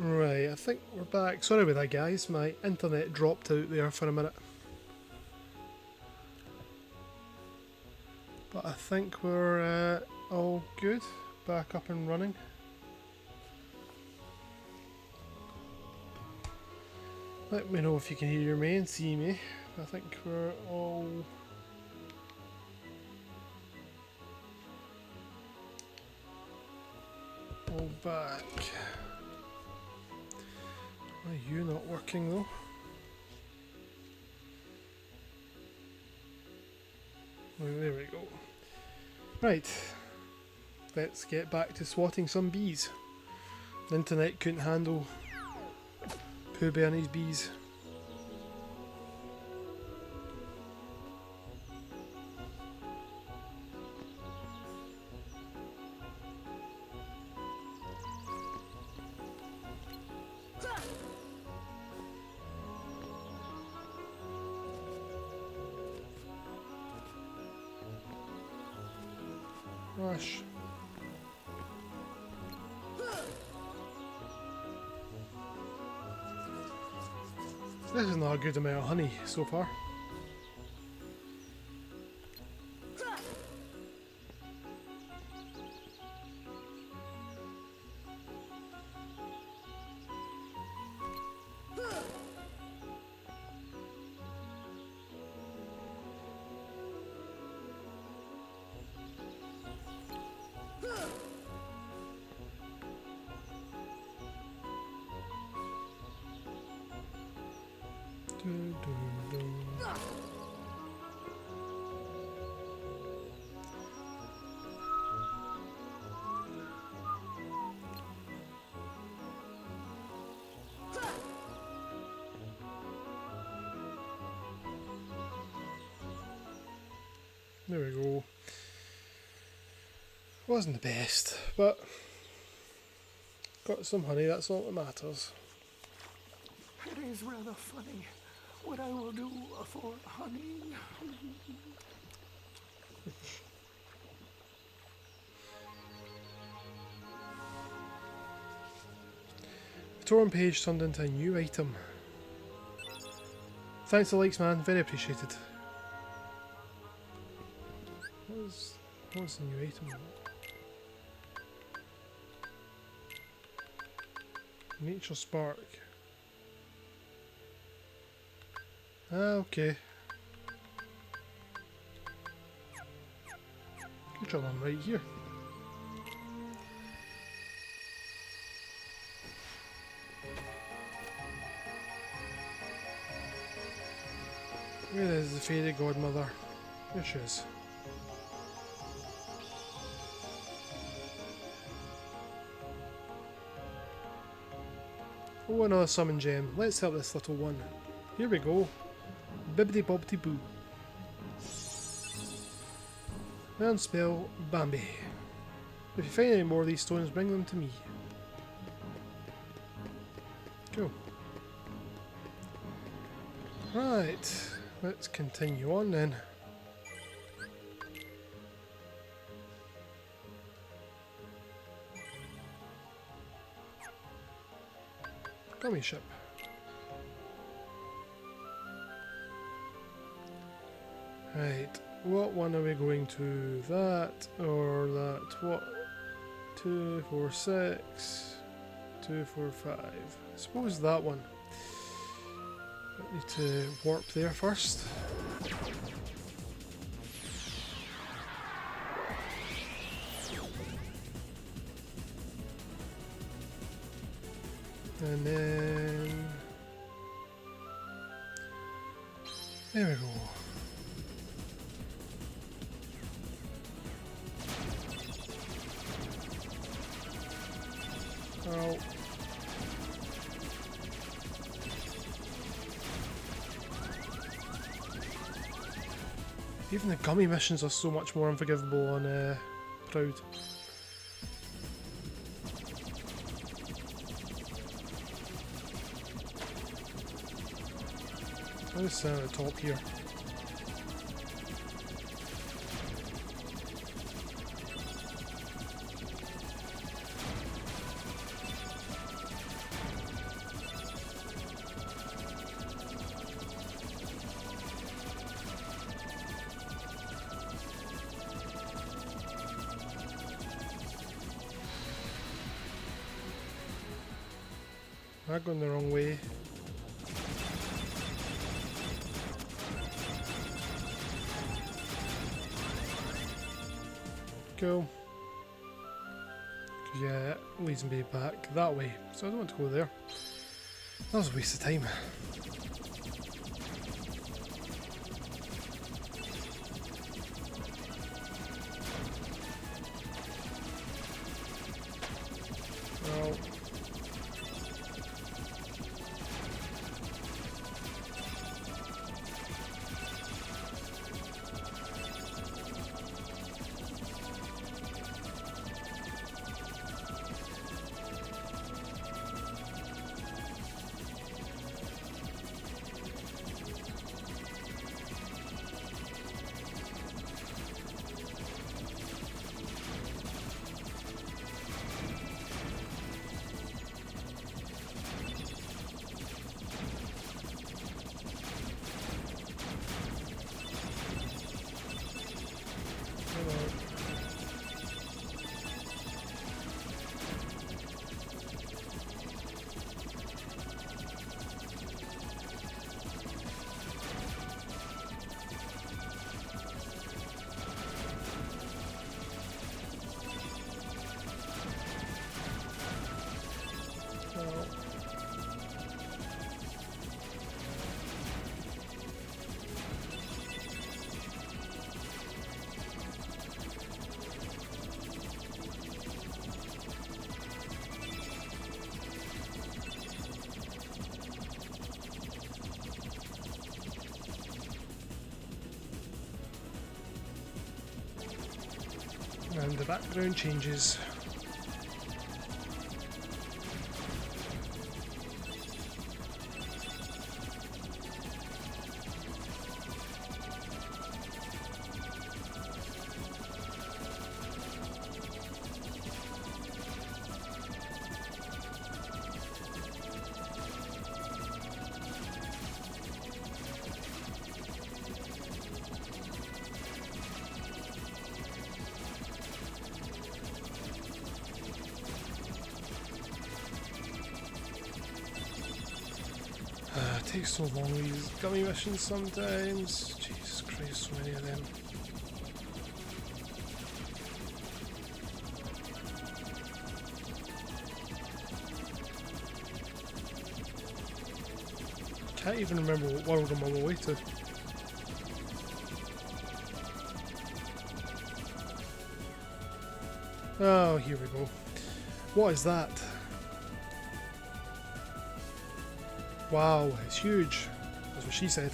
Right, I think we're back. Sorry about that, guys. My internet dropped out there for a minute. But I think we're all good. Back up and running. Let me know if you can hear me and see me. I think we're all back. Why are you not working though? Well, there we go. Right, let's get back to swatting some bees. The internet couldn't handle Pooh Bear and his bees. Rush. This is not a good amount of honey so far. There we go. Wasn't the best, but got some honey, that's all that matters. It is rather funny what I will do for honey. The torn page turned into a new item. Thanks for the likes, man, very appreciated. What's the new item? Nature Spark. Ah, okay. Good job, I'm right here. Where is the fairy godmother? There she is. Oh, another summon gem. Let's help this little one. Here we go. Bibbidi bobbidi boo. Learn spell Bambi. If you find any more of these stones, bring them to me. Cool. Right, let's continue on then. Gummy ship. Right, what one are we going to? That or that? What? 2, 4, 6, 2, 4, 5. I suppose that one. I need to warp there first. And then there we go. Oh. Even the gummy missions are so much more unforgivable on Proud. Let's stand at the top here. I'm going the wrong way. Cool. Yeah, it leads me back that way, so I don't want to go there. That was a waste of time. Well, and the background changes. It takes so long these gummy missions sometimes. Jesus Christ, so many of them. Can't even remember what world I'm on my way to. Oh, here we go. What is that? Wow, it's huge. That's what she said.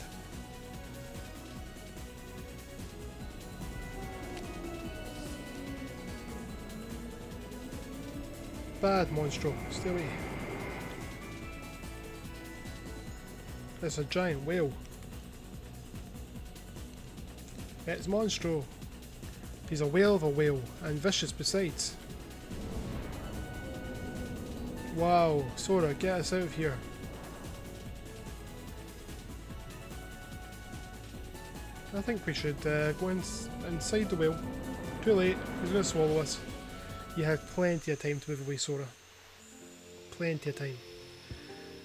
Bad monstro, stay away. It's a giant whale. It's Monstro. He's a whale of a whale, and vicious besides. Wow, Sora, get us out of here. I think we should go inside the whale. Too late, he's going to swallow us. You had plenty of time to move away, Sora. Plenty of time.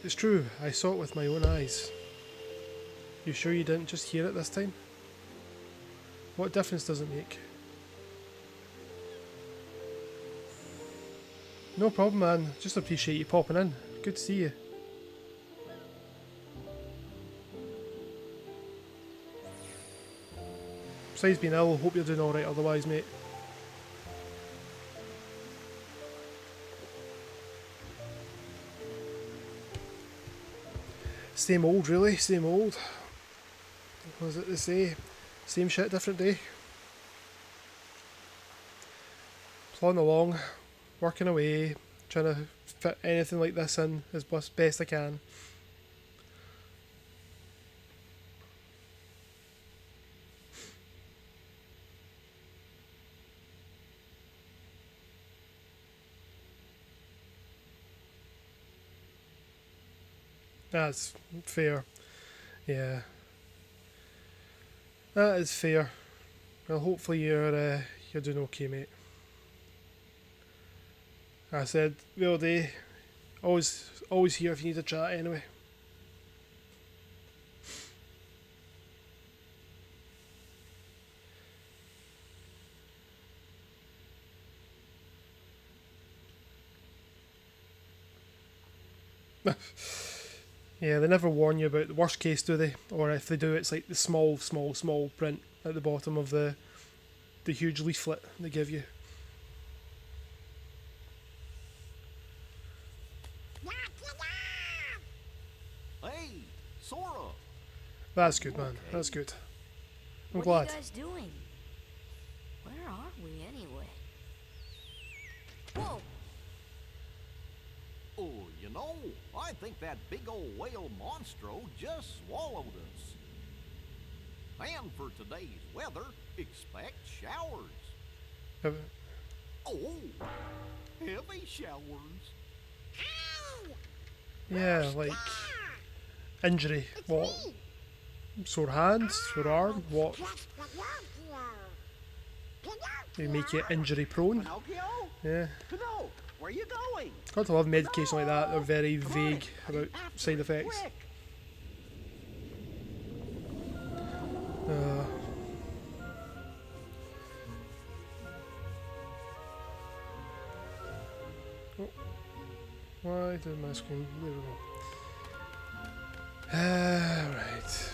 It's true, I saw it with my own eyes. You sure you didn't just hear it this time? What difference does it make? No problem, man. Just appreciate you popping in. Good to see you. Besides being ill, hope you're doing alright otherwise, mate. Same old, really. Same old. What was it to say? Same shit, different day. Plodding along, working away, trying to fit anything like this in as best I can. That's fair. Yeah. That is fair. Well, hopefully you're doing okay, mate. I said the other day, Always here if you need to chat anyway. Yeah, they never warn you about the worst case, do they? Or if they do, it's like the small print at the bottom of the huge leaflet they give you. Hey, Sora! That's good, man. That's good. I'm What glad. are you guys doing? Where are we anyway? Whoa! Oh, you know, I think that big old whale monstro just swallowed us. And for today's weather, expect showers. Uh, Oh, heavy showers. Yeah, like injury. What? Sore hands? Sore arm? What? They make you injury prone? Pinocchio? Yeah. No, where are you going? Got to love medication like that. They're very vague about side effects. Quick. Why did my screen? There we go. Right.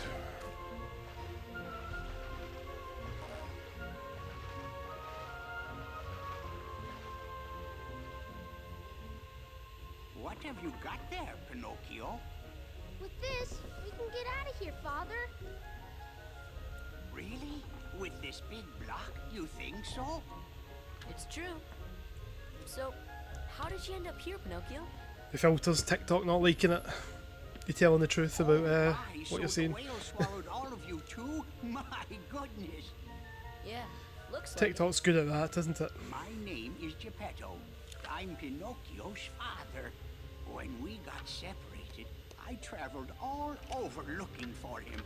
What have you got there, Pinocchio? With this, we can get out of here, Father. Really? With this big block, you think so? It's true. So, how did you end up here, Pinocchio? The filters, TikTok not liking it. You telling the truth about My, what so you're saying. The whale swallowed all of you too? My goodness. Yeah, looks like it. TikTok's good at that, isn't it? My name is Geppetto. I'm Pinocchio's father. When we got separated, I traveled all over looking for him.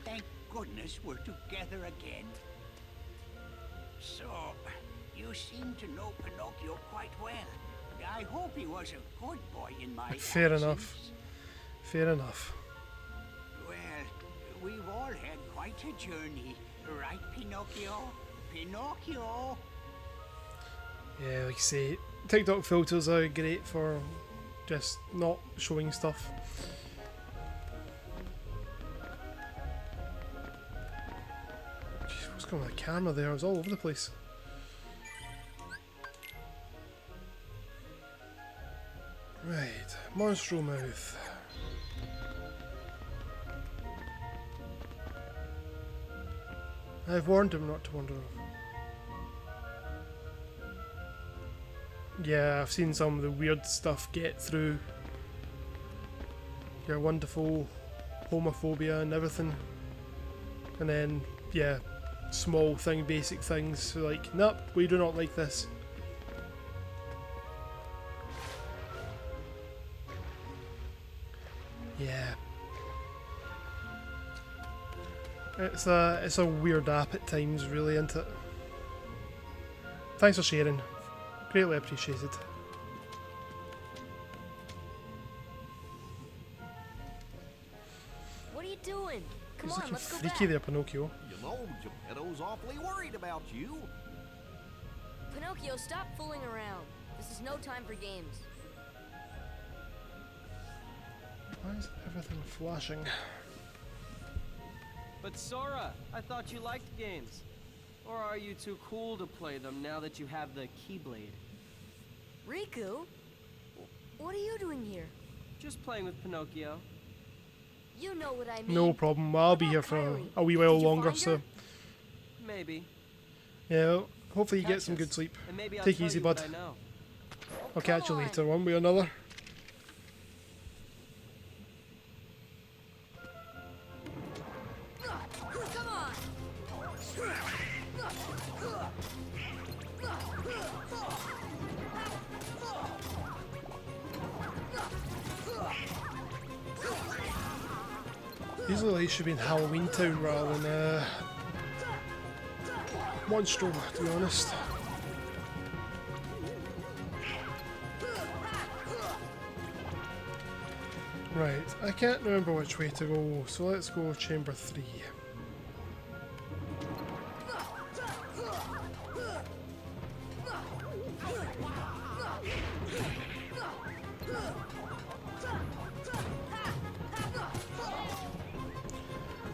Thank goodness we're together again. So, you seem to know Pinocchio quite well. I hope he was a good boy in my Fair absence. enough. Fair enough. Well, we've all had quite a journey, right, Pinocchio? Pinocchio! Yeah, like you say, TikTok filters are great for just not showing stuff. Jeez, what's going on with the camera there? It was all over the place. Right, Monstro Mouth. I've warned him not to wander off. Yeah, I've seen some of the weird stuff get through your wonderful homophobia and everything. And then, yeah, small thing, basic things, so like, nope, we do not like this. Yeah. It's a weird app at times, really, isn't it? Thanks for sharing. Greatly appreciated. What are you doing? Come He's on, looking let's go freaky back. there, Pinocchio. You know, Geppetto's awfully worried about you. Pinocchio, stop fooling around. This is no time for games. Why is everything flashing? But Sora, I thought you liked games. Or are you too cool to play them now that you have the Keyblade? Riku? What are you doing here? Just playing with Pinocchio. You know what I mean. No problem. I'll be here for a wee while Did you longer, find so her? Maybe. yeah. Hopefully you get Catch some us, good sleep. And maybe I'll Take it tell easy, you what bud. I know. I'll catch you Come on. later, one way or another. Come on. These look like they should be in Halloween Town rather than Monstro, to be honest. Right, I can't remember which way to go, so let's go chamber 3.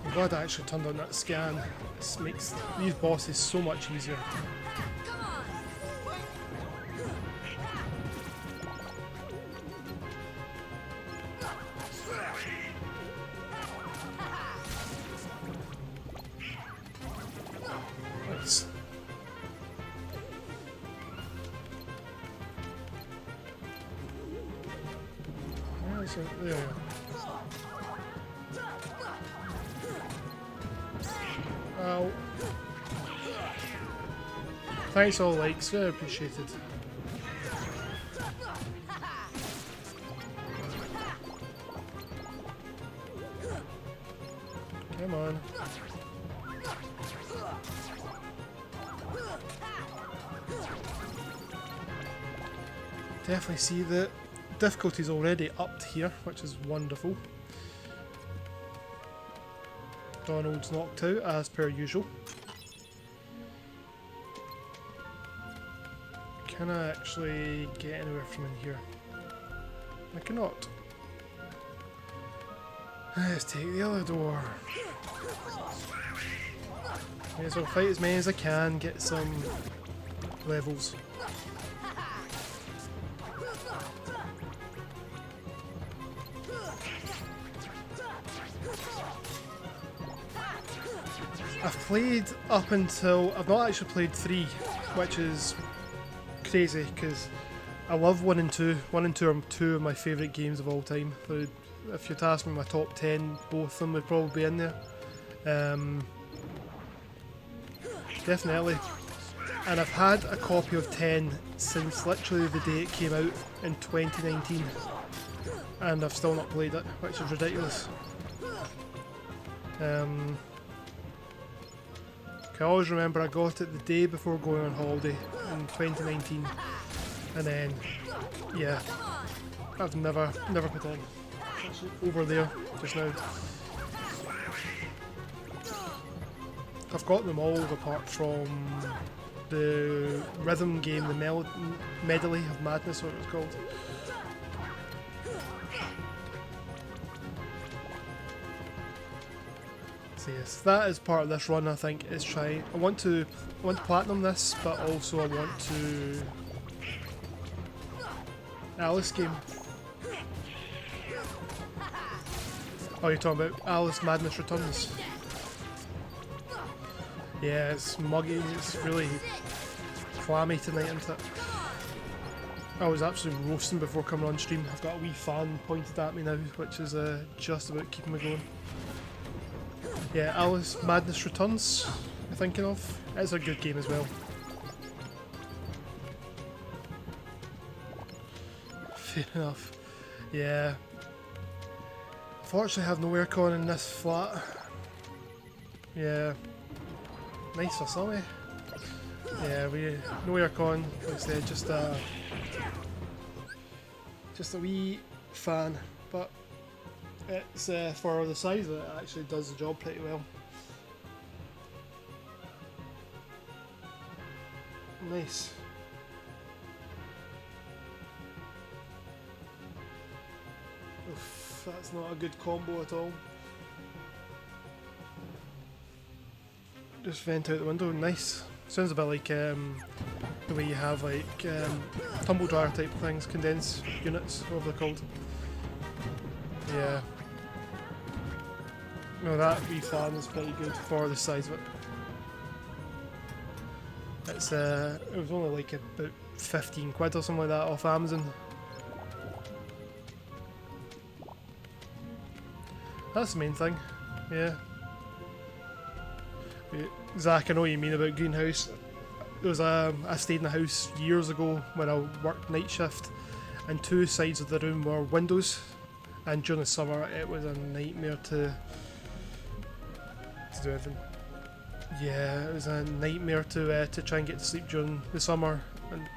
I'm glad I actually turned on that scan. This makes these bosses so much easier. Nice. There we go. Ow. Thanks all likes, very appreciated. Come on. Definitely see the difficulty's already upped here, which is wonderful. Donald's knocked out as per usual. Can I actually get anywhere from in here? I cannot. Let's take the other door. May as well fight as many as I can, get some levels. I've played up until... I've not actually played 3, which is crazy because I love 1 and 2. 1 and 2 are 2 of my favourite games of all time. So if you'd ask me my top 10, both of them would probably be in there. Definitely. And I've had a copy of 10 since literally the day it came out in 2019. And I've still not played it, which is ridiculous. I always remember I got it the day before going on holiday in 2019, and then yeah, I've never put in. Over there just now. I've got them all apart from the rhythm game, the Medley of Madness, what it's called. Yes, that is part of this run. I think is try. I want to platinum this, but also I want to Alice game. Oh, you're talking about Alice Madness Returns? Yeah, it's muggy. It's really clammy tonight, isn't it? I was absolutely roasting before coming on stream. I've got a wee fan pointed at me now, which is just about keeping me going. Yeah, Alice Madness Returns, you're thinking of? It's a good game as well. Fair enough. Yeah. Fortunately I have no aircon in this flat. Yeah. Nice for sunny. Yeah, no aircon, like I said, just a wee fan, but it's for the size of it, it actually does the job pretty well. Nice. Oof, that's not a good combo at all. Just vent out the window, nice. Sounds a bit like the way you have like tumble dryer type things, condense units, whatever they're called. Yeah. No, that wee fan is pretty good for the size of it. It's it was only like about 15 quid or something like that off Amazon. That's the main thing, yeah. Zach, I know what you mean about greenhouse. There was I stayed in a house years ago when I worked night shift, and 2 sides of the room were windows, and during the summer it was a nightmare to do everything. Yeah, it was a nightmare to try and get to sleep during the summer, and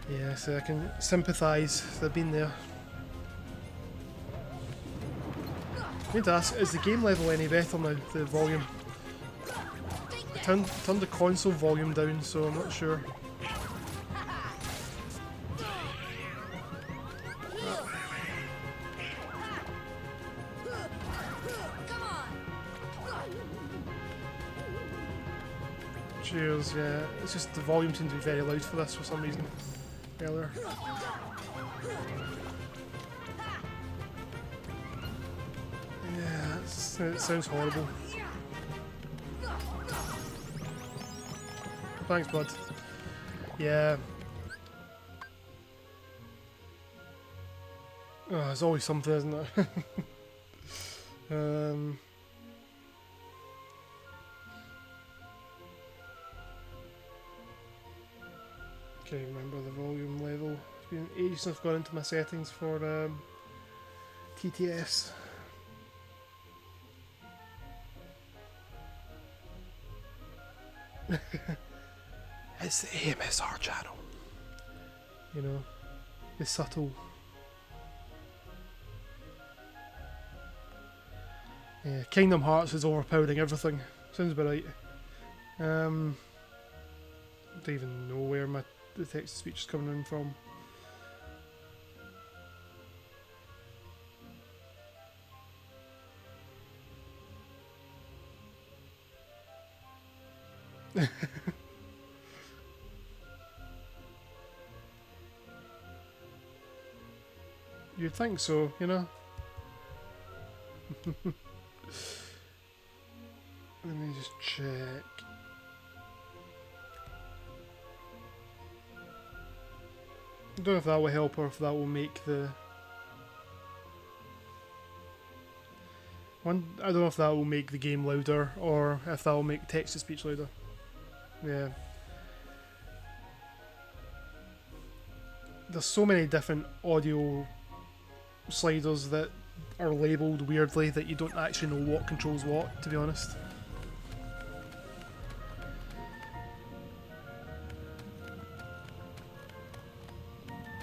yeah, so I can sympathise. They've been there. I need to ask, is the game level any better now, the volume? Turned the console volume down, so I'm not sure. Cheers, yeah. It's just the volume seemed to be very loud for this for some reason earlier. Yeah, it sounds horrible. Thanks, bud. Yeah. Oh, there's always something, isn't there? Can't remember the volume level. It's been ages since I've gone into my settings for TTS. It's the AMSR channel. You know, the subtle. Yeah, Kingdom Hearts is overpowering everything. Sounds about right. Don't even know where the text to speech is coming in from. You'd think so, you know? Let me just check. I don't know if that will help or if that will make the one. I don't know if that will make the game louder or if that will make text to speech louder. Yeah. There's so many different audio sliders that are labelled weirdly that you don't actually know what controls what, to be honest.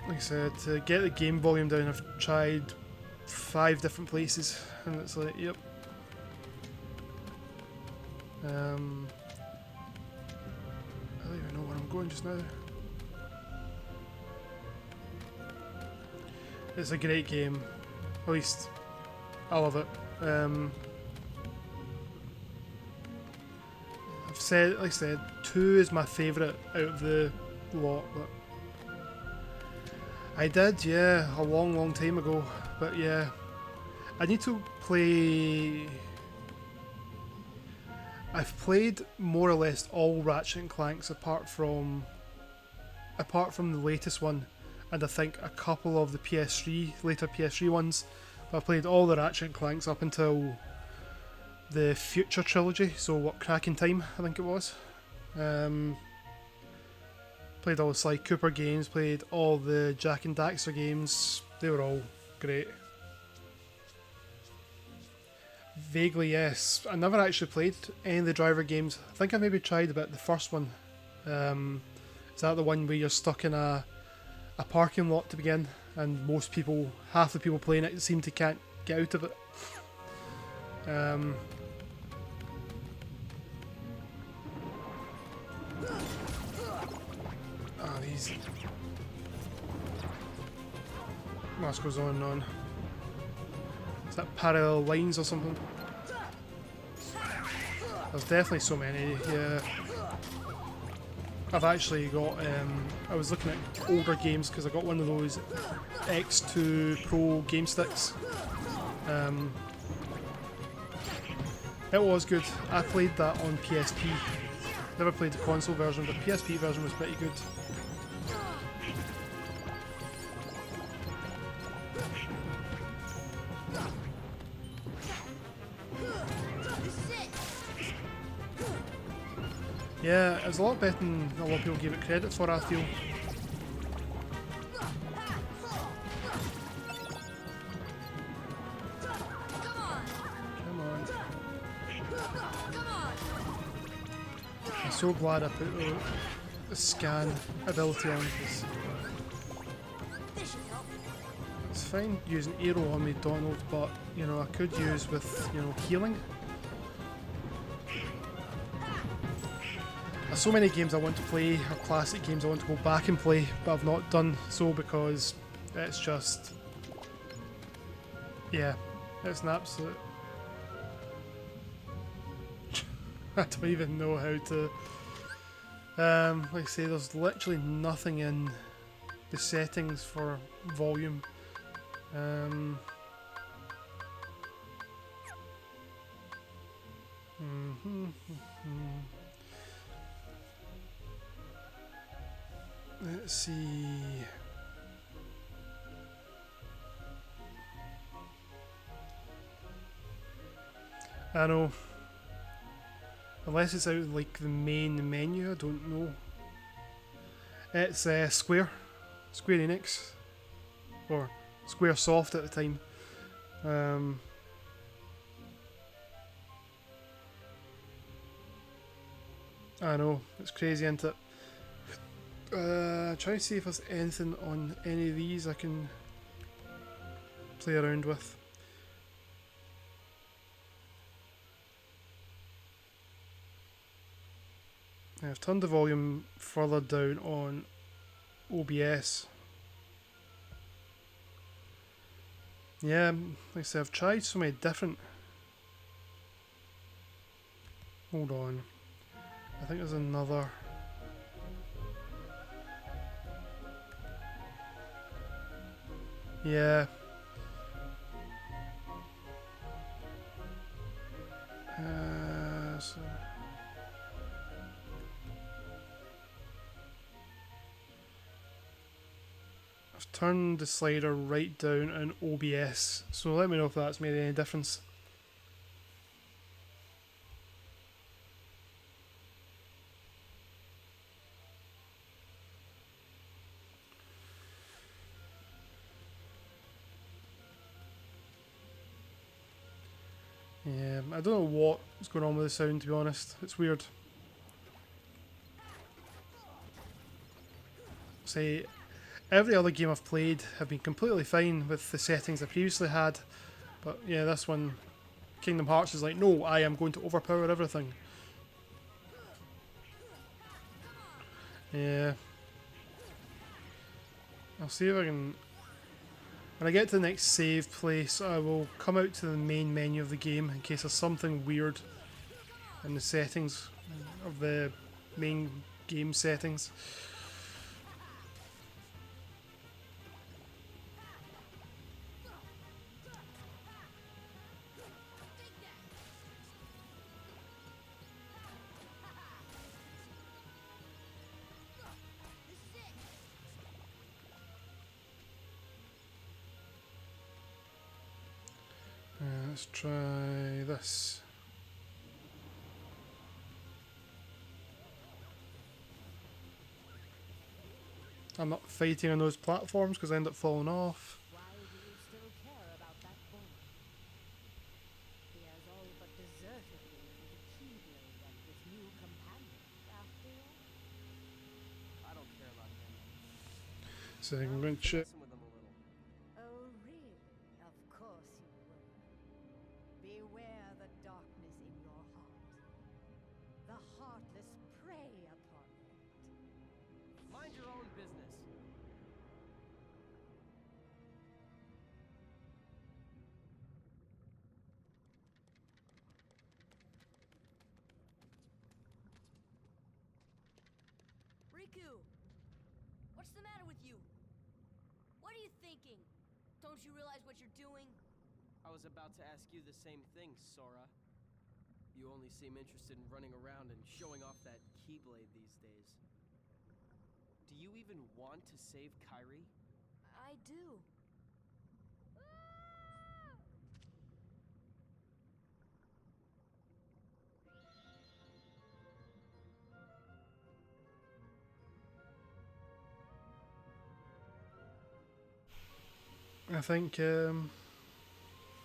Like I said, to get the game volume down, I've tried 5 different places, and it's like, yep. I don't even know where I'm going just now. It's a great game. At least, I love it. I've said, like I said, 2 is my favourite out of the lot, but I did, yeah, a long time ago. But yeah, I need to play. I've played more or less all Ratchet and Clanks apart from the latest one, and I think a couple of the later PS3 ones. But I played all the Ratchet and Clanks up until the Future trilogy, so what, Crack in Time, I think it was. Played all the Sly Cooper games, played all the Jak and Daxter games, they were all great. Vaguely, yes. I never actually played any of the Driver games. I think I maybe tried about the first one. Is that the one where you're stuck in a parking lot to begin, and half the people playing it seem to can't get out of it. These. What goes on and on? Is that parallel lines or something? There's definitely so many, yeah. I've actually got, I was looking at older games because I got one of those X2 Pro game sticks. It was good. I played that on PSP. Never played the console version, but PSP version was pretty good. Yeah, it's a lot better than a lot of people gave it credit for, I feel. Come on. I'm so glad I put the scan ability on, because It's fine using arrow on me, Donald, but you know I could use with, you know, healing. There's so many games I want to play, or classic games I want to go back and play, but I've not done so because it's just, yeah, it's an absolute. I don't even know how to. Like I say, there's literally nothing in the settings for volume. Let's see. I know. Unless it's out of, like, the main menu, I don't know. It's Square Enix, or Square Soft at the time. I know, it's crazy, isn't it? Try to see if there's anything on any of these I can play around with. I've turned the volume further down on OBS. Yeah, like I said, I've tried so many different. Hold on. I think there's another. Yeah. So I've turned the slider right down in OBS, so let me know if that's made any difference. Yeah, I don't know what's going on with the sound, to be honest. It's weird. Say, every other game I've played have been completely fine with the settings I previously had, but yeah, this one, Kingdom Hearts, is like, no, I am going to overpower everything. Yeah. I'll see if I can. When I get to the next save place, I will come out to the main menu of the game in case there's something weird in the settings of the main game settings. Let's try this. I'm not fighting on those platforms because I end up falling off. Why do you still care about that boy? He has all but deserted me for the Keyblade and his new companion, after all. I don't care about him. So I'm going to check. Messing with him a little. Oh, really? Of course you will. Beware the darkness in your heart. The heartless prey upon it. Mind your own business. Riku! What's the matter with you? What are you thinking? Don't you realize what you're doing? I was about to ask you the same thing, Sora. You only seem interested in running around and showing off that Keyblade these days. Do you even want to save Kairi? I do. I think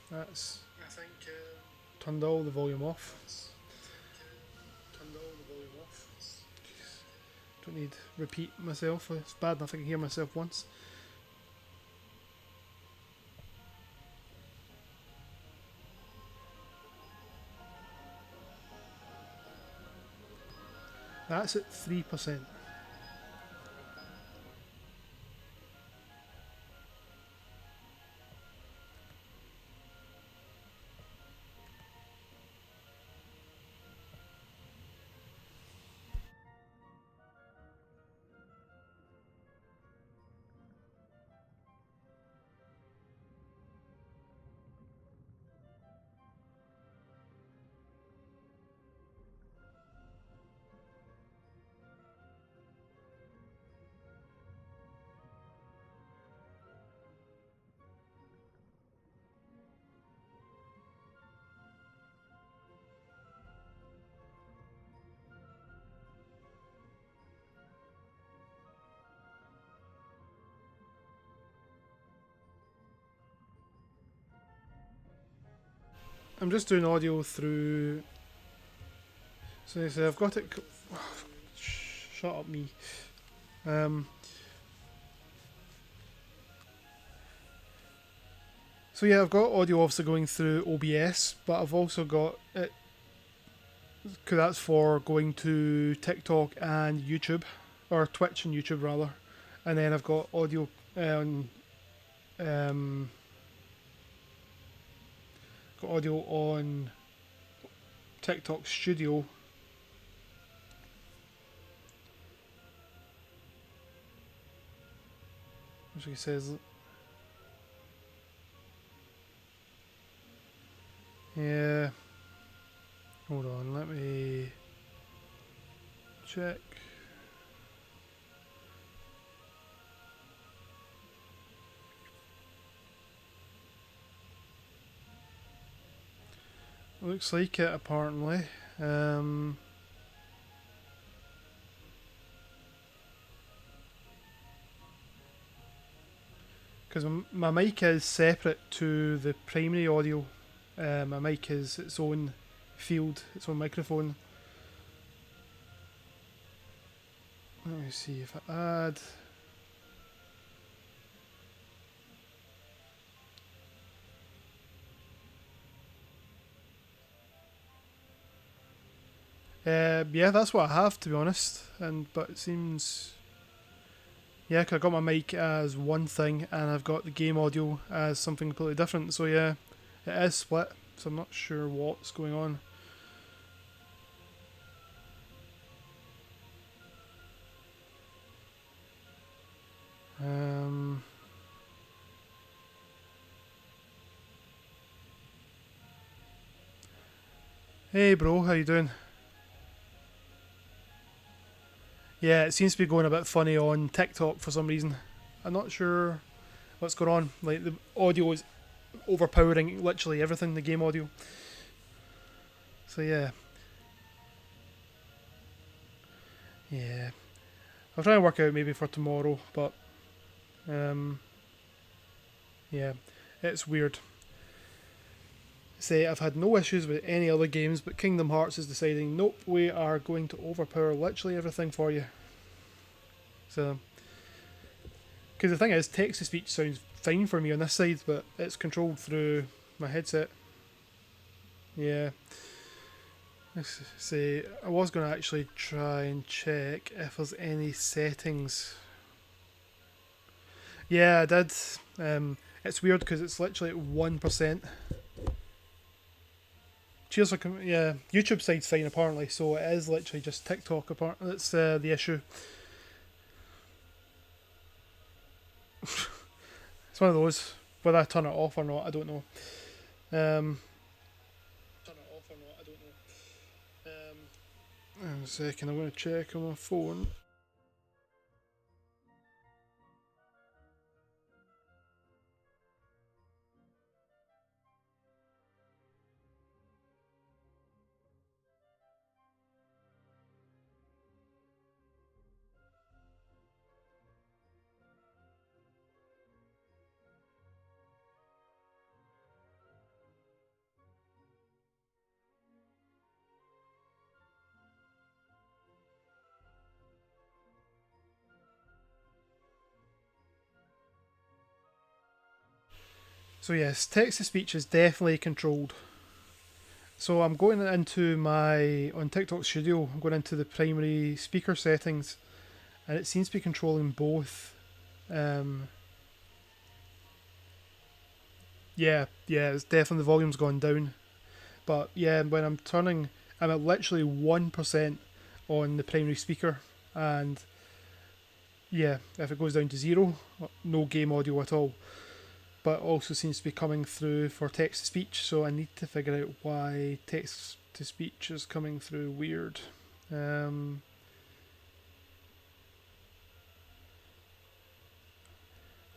that's. Turned all the volume off. Don't need to repeat myself. It's bad enough I can hear myself once. That's at 3%. I'm just doing audio through. So I've got it. Shut up, me. So yeah, I've got audio obviously going through OBS, but I've also got it. Cause that's for going to TikTok and YouTube, or Twitch and YouTube rather, and then I've got audio on. Got audio on TikTok Studio. Which he says, yeah. Hold on, let me check. Looks like it apparently. Because my mic is separate to the primary audio. My mic is its own field, its own microphone. Let me see if I add. Yeah, that's what I have, to be honest. But it seems, yeah, 'cause I got my mic as one thing, and I've got the game audio as something completely different. So yeah, it is split. So I'm not sure what's going on. Hey bro, how you doing? Yeah, it seems to be going a bit funny on TikTok for some reason. I'm not sure what's going on. Like, the audio is overpowering literally everything, the game audio. So yeah. Yeah. I'll try and work out maybe for tomorrow, but yeah, it's weird. Say I've had no issues with any other games, but Kingdom Hearts is deciding, nope, we are going to overpower literally everything for you. So, because the thing is, text-to-speech sounds fine for me on this side, but it's controlled through my headset. Yeah. Let's see, I was going to actually try and check if there's any settings. Yeah, I did. It's weird because it's literally at 1%. Cheers for yeah, YouTube side's fine apparently, so it is literally just TikTok apart. That's the issue. It's one of those. Whether I turn it off or not, I don't know. Turn it off or not, I don't know. A second, I'm going to check on my phone. So yes, text-to-speech is definitely controlled. So I'm going into on TikTok Studio, I'm going into the primary speaker settings, and it seems to be controlling both. Yeah, it's definitely the volume's gone down. But yeah, when I'm at literally 1% on the primary speaker, and yeah, if it goes down to 0, no game audio at all. But also seems to be coming through for text to speech, so I need to figure out why text to speech is coming through weird.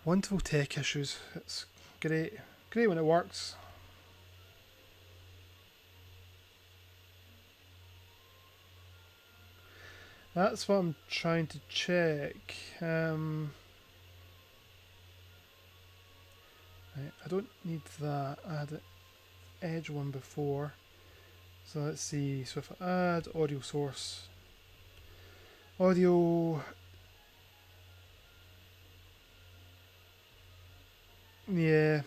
Wonderful tech issues. It's great when it works. That's what I'm trying to check. Right, I don't need that. I had an Edge one before. So let's see. So if I add audio source, audio, yeah.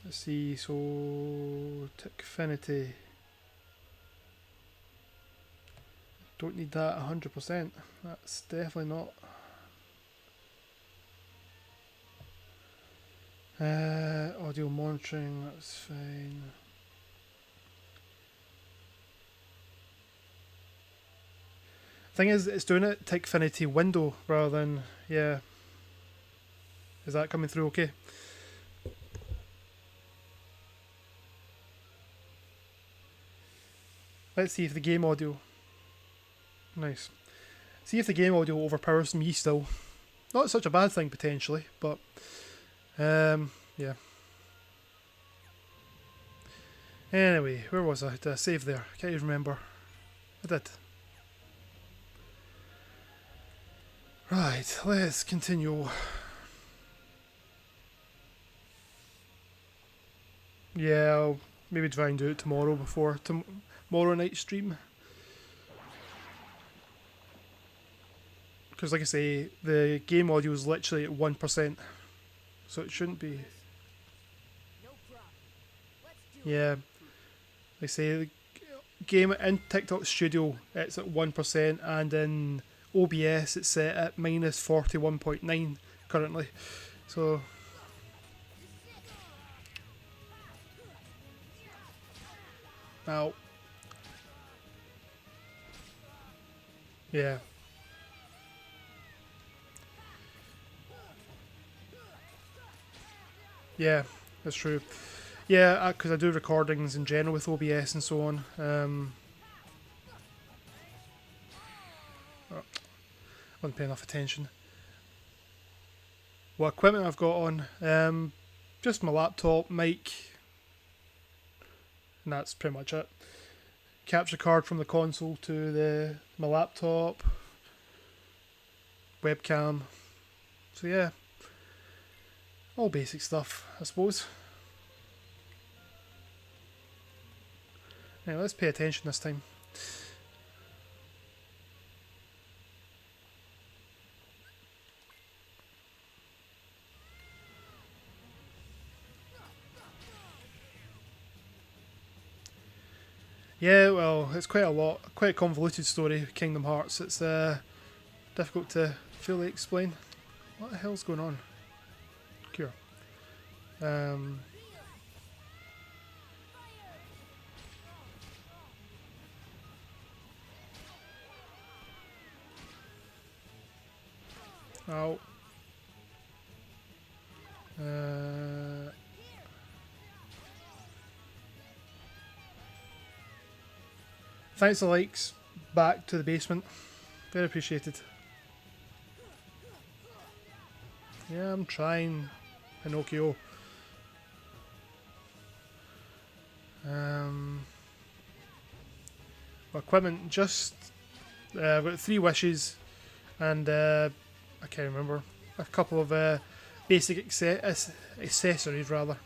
Let's see. So Tickfinity. Don't need that 100%. That's definitely not. Audio monitoring, that's fine. Thing is, it's doing it Tickfinity window rather than, yeah. Is that coming through okay? Let's see if the game audio. Nice. See if the game audio overpowers me still. Not such a bad thing potentially, but yeah. Anyway, where was I? Did I save there? Can't even remember. I did. Right, let's continue. Yeah, I'll maybe try and do it tomorrow before tomorrow night stream. Because like I say, the game audio is literally at 1%. So it shouldn't be. Yeah. Like I say, the game in TikTok Studio, it's at 1%, and in OBS it's set at minus 41.9 currently. So. Now. Yeah. Yeah, that's true. Yeah, because I do recordings in general with OBS and so on. I wasn't paying enough attention. What equipment I've got on? Just my laptop, mic, and that's pretty much it. Capture card from the console to my laptop, webcam. So yeah. All basic stuff, I suppose. Now let's pay attention this time. Yeah, well, it's quite a convoluted story, Kingdom Hearts. It's difficult to fully explain. What the hell's going on? Cure. Oh. Thanks for the likes. Back to the basement. Very appreciated. Yeah, I'm trying, Pinocchio. Equipment, just I've got 3 wishes and I can't remember, a couple of basic accessories rather.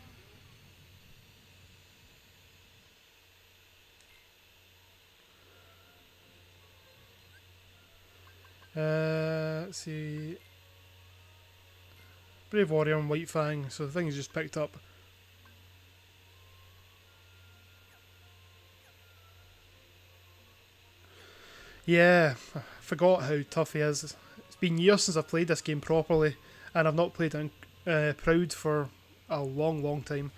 Let's see. Brave Warrior and White Fang, so the thing is just picked up. Yeah, I forgot how tough he is. It's been years since I've played this game properly, and I've not played on Proud for a long, long time.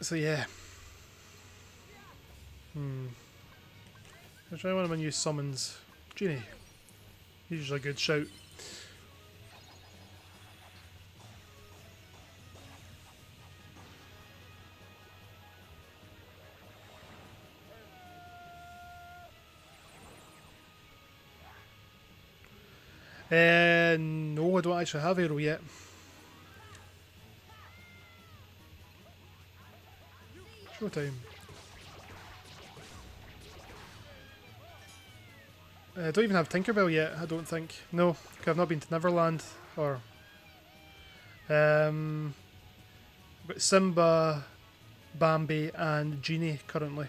So yeah. I'll try one of my new summons. Genie. Usually a good shout. No, I don't actually have Arrow yet. Showtime. I don't even have Tinkerbell yet, I don't think. No, 'cause I've not been to Neverland. Or... but Simba, Bambi and Genie currently.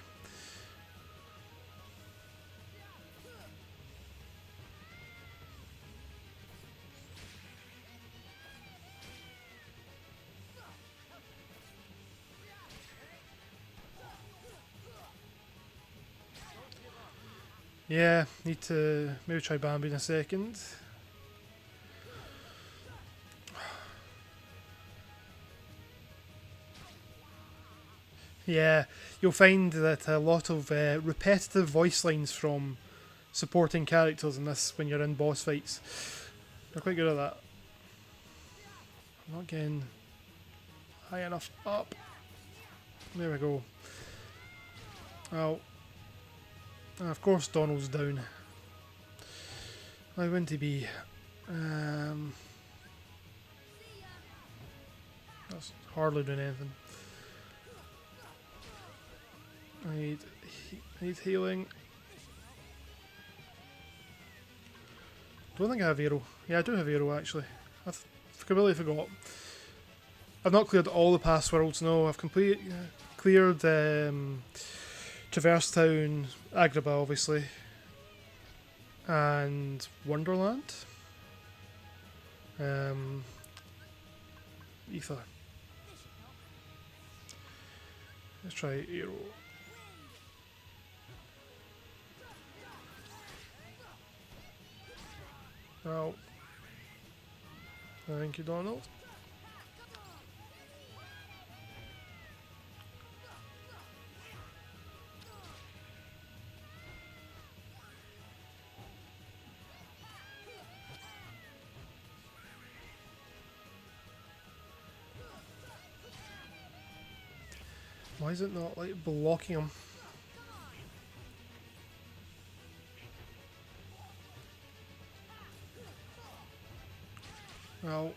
Yeah, need to maybe try Bambi in a second. Yeah, you'll find that a lot of repetitive voice lines from supporting characters in this when you're in boss fights. They're quite good at that. I'm not getting high enough up. There we go. Oh. And of course Donald's down. Why wouldn't he be? That's hardly doing anything. I need healing. Don't think I have Arrow. Yeah, I do have Arrow actually. I've completely forgot. I've not cleared all the past worlds, no. I've cleared Traverse Town, Agrabah obviously, and Wonderland. Ether. Let's try Arrow. Oh. Thank you, Donald. Why is it not like blocking him? Well.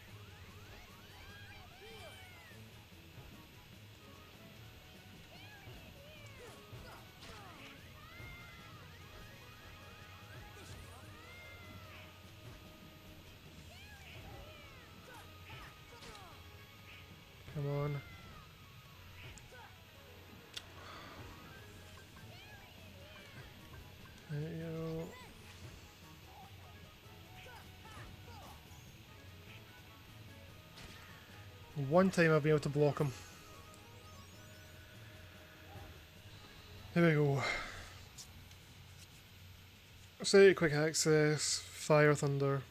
Come on. There you go. One time I'll be able to block him. There we go. Say quick access, fire, thunder,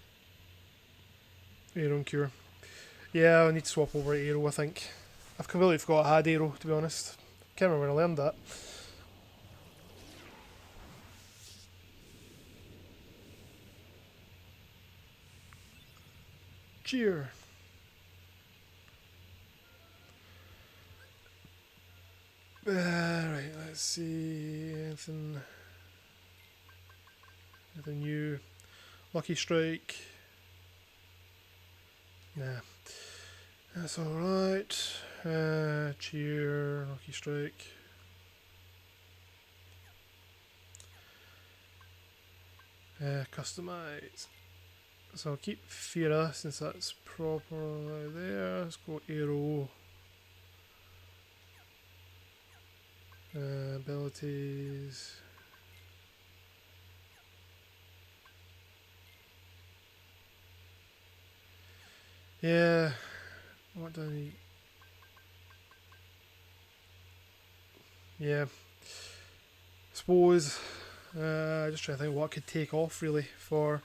Arrow and cure. Yeah, I need to swap over to Arrow, I think. I've completely forgot I had Arrow, to be honest. Can't remember when I learned that. Cheer. Right, let's see. Anything new? Lucky Strike. Nah. That's alright. Cheer, Lucky Strike. Customize. So I'll keep Fira since that's properly there. Let's go Arrow. Abilities. Yeah. What do I need? Yeah. Suppose Just trying to think what I could take off really for.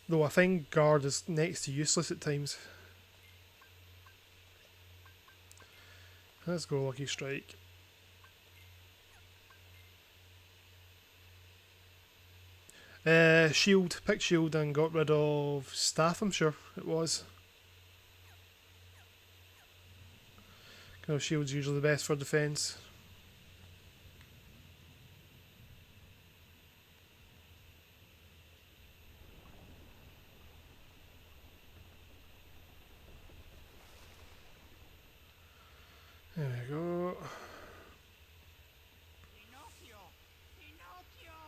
Though I think guard is next to useless at times. Let's go Lucky Strike. Shield, picked shield and got rid of staff, I'm sure it was. Shield's usually the best for defence. There we go. Pinocchio! Pinocchio!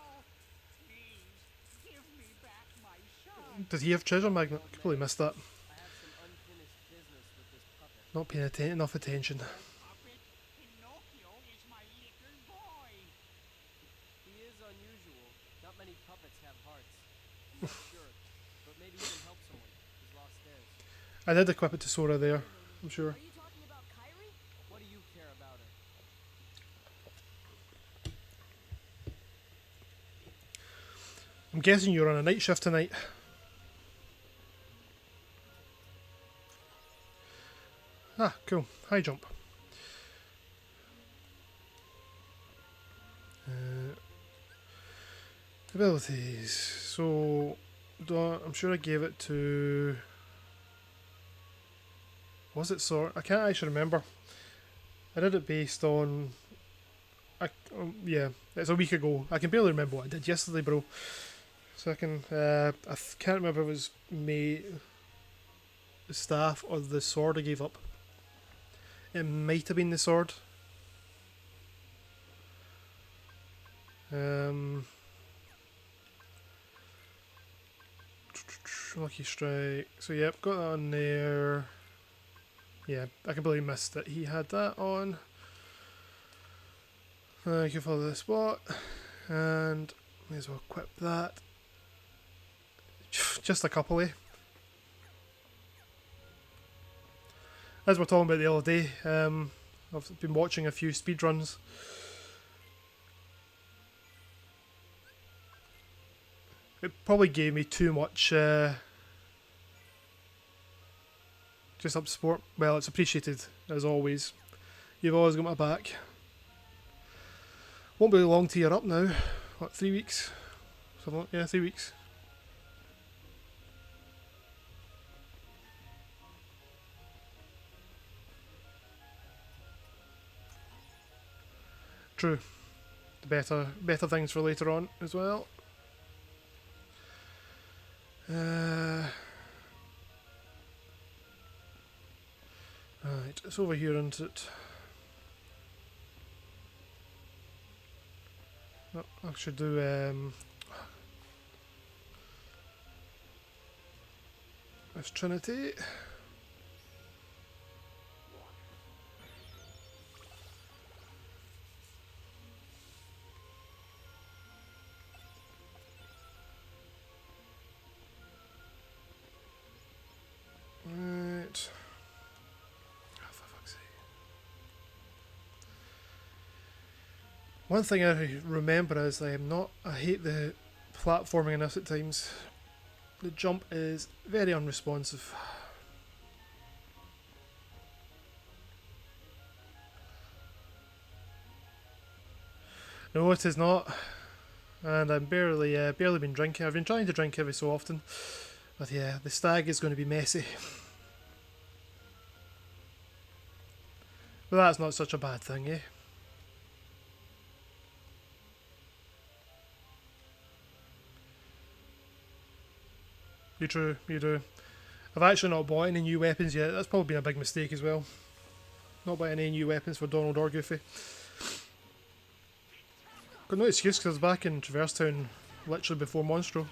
Please, give me back my son. Did he have treasure magnet? Completely missed that. I have some unfinished business with this puppet. Not paying enough attention. Puppet, Pinocchio is my little boy. He is unusual. Not many puppets have hearts. I'm not sure, but maybe you can help someone who's lost theirs. I did equip it to Sora there, I'm sure. Are you talking about Kyrie? What do you care about her? I'm guessing you're on a night shift tonight. Ah, cool. High jump. Abilities. So, I'm sure I gave it to... Was it Sora? I can't actually remember. I did it based on... yeah, it's a week ago. I can barely remember what I did yesterday, bro. So I can... can't remember if it was the staff or the sword I gave up. It might have been the sword. Lucky Strike. So yep, got that on there. Yeah, I completely missed it. He had that on. I can follow the spot. And may as well equip that. Just a couple, eh? As we're talking about the other day, I've been watching a few speedruns. It probably gave me too much just up support. Well, it's appreciated, as always. You've always got my back. Won't be long till you're up now. What, 3 weeks? Something like, yeah, 3 weeks. True. The better things for later on as well. Right, it's over here, isn't it? Oh, I should do this Trinity. Right. Oh, for fuck's sake. One thing I remember is I hate the platforming in this at times. The jump is very unresponsive. No, it is not. And I'm barely been drinking. I've been trying to drink every so often. But yeah, the stag is going to be messy. But that's not such a bad thing, eh? You true, you do. I've actually not bought any new weapons yet. That's probably been a big mistake as well. Not buying any new weapons for Donald or Goofy. Got no excuse because I was back in Traverse Town literally before Monstro.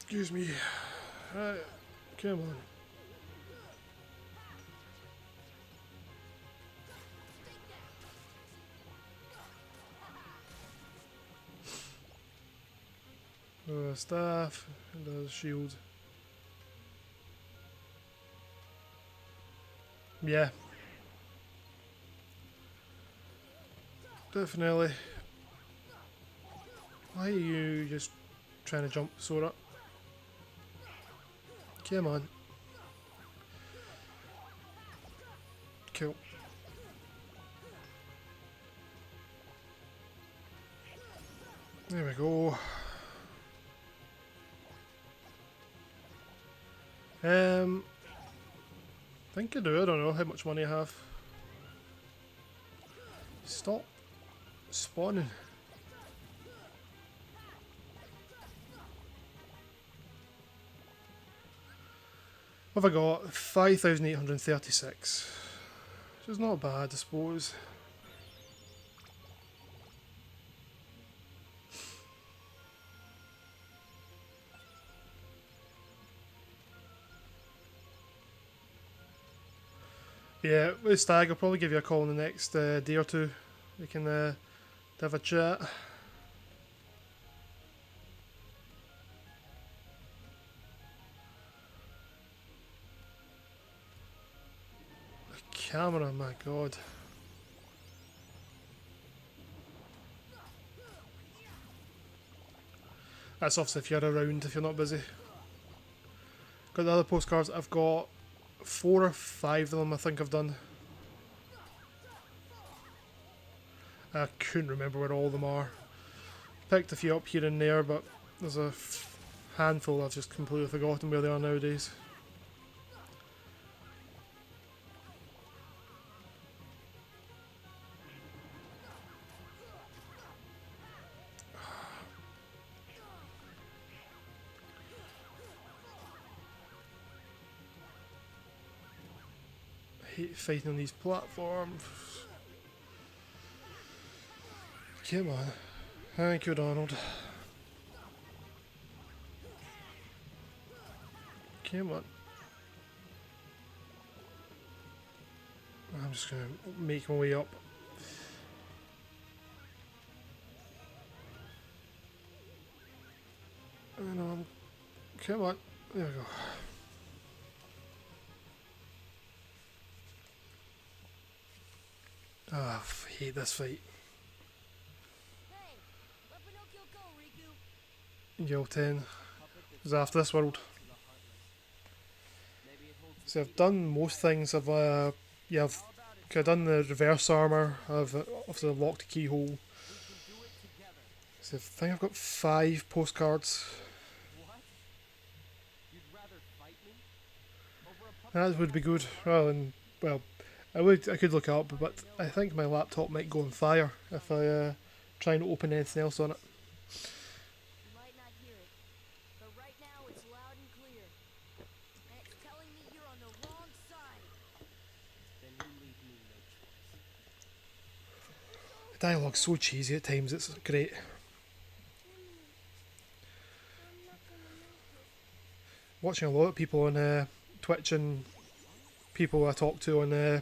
Excuse me. Right, come on. Staff, and the shield. Yeah. Definitely. Why are you just trying to jump, Sora? Come on. Cool. There we go. I think I do. I don't know how much money I have. Stop spawning. What have I got? 5,836. Which is not bad, I suppose. Yeah, with Stag, I'll probably give you a call in the next day or two. We can have a chat. The camera, my god. That's obviously if you're around, if you're not busy. Got the other postcards. I've got 4 or 5 of them I think I've done. I couldn't remember where all of them are. Picked a few up here and there, but there's a handful I've just completely forgotten where they are nowadays. I hate fighting on these platforms. Come on. Thank you, Donald. Come on. I'm just gonna make my way up. And come on. There we go. Ah, I hate this fight. Hey, let Pinocchio go, Riku. Yo 10 is after this world. So I've done most things. I've I've done the reverse armor. I've obviously locked the keyhole. So I think I've got 5 postcards. That would be good. Rather than, well, I could look it up, but I think my laptop might go on fire if I try and open anything else on it. You might not hear it, but right now it's loud and clear. And it's telling me you're on the wrong side. Then you leave me no choice. The dialogue's so cheesy at times, it's great. Watching a lot of people on Twitch and people I talk to on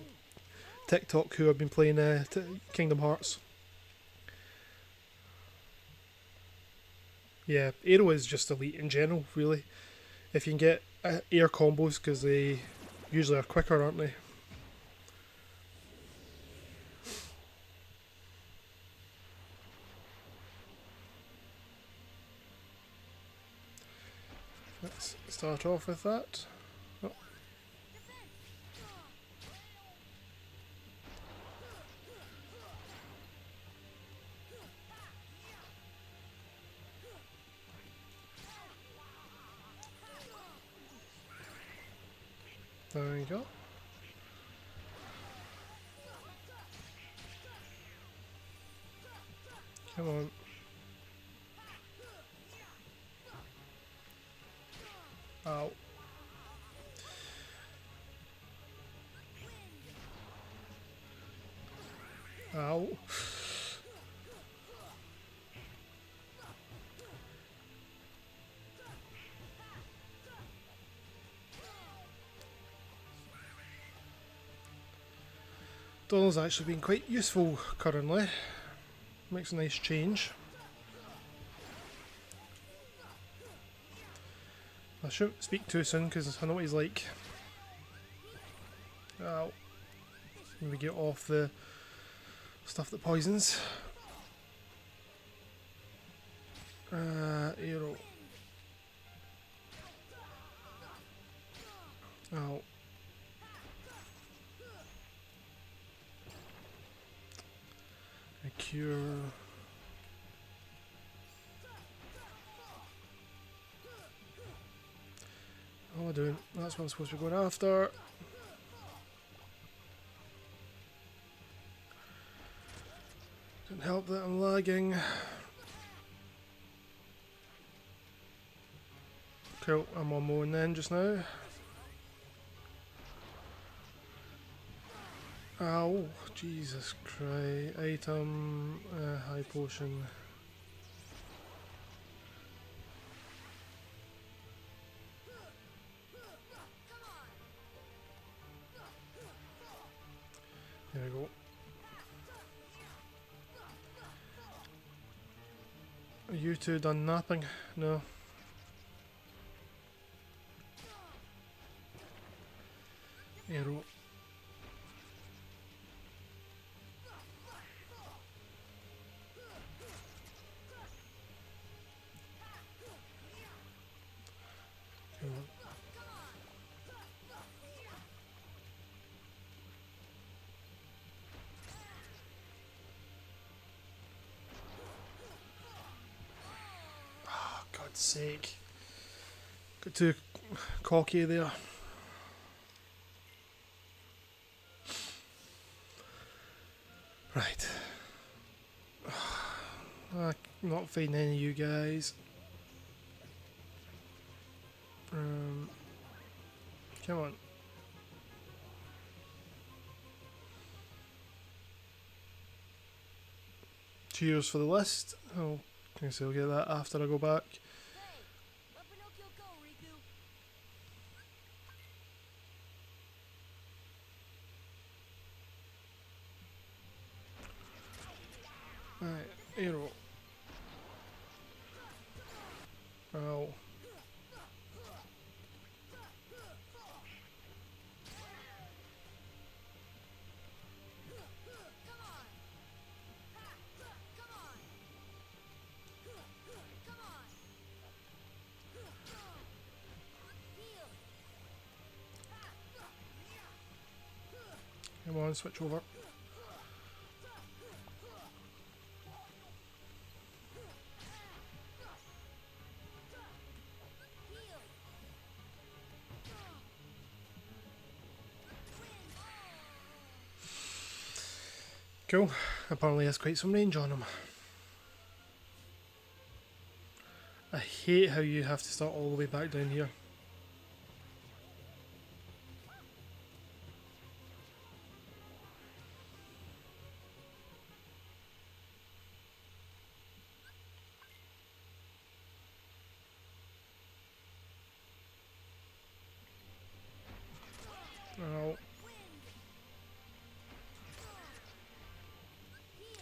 TikTok who have been playing Kingdom Hearts. Yeah, Aero is just elite in general, really. If you can get air combos, because they usually are quicker, aren't they? Let's start off with that. Oh. There we go. Come on. Ow. Ow. Donald's actually been quite useful currently. Makes a nice change. I shouldn't speak too soon because I know what he's like. Ow. Maybe get off the stuff that poisons. Arrow. Ow. A cure. What am I doing? That's what I'm supposed to be going after. Didn't help that I'm lagging. Cool, I'm on mowing then just now. Ow, Jesus Christ. Item, high potion. There we go. Are you two done napping? No. Arrow. Come on. Oh, God's sake. Got too cocky there. Right. I'm not finding any of you guys. Come on. Cheers for the list. Oh, I guess I'll get that after I go back. Hey, let Pinocchio go, Riku. Right, arrow. Ow. Come on, switch over. Cool. Apparently has quite some range on him. I hate how you have to start all the way back down here. Oh.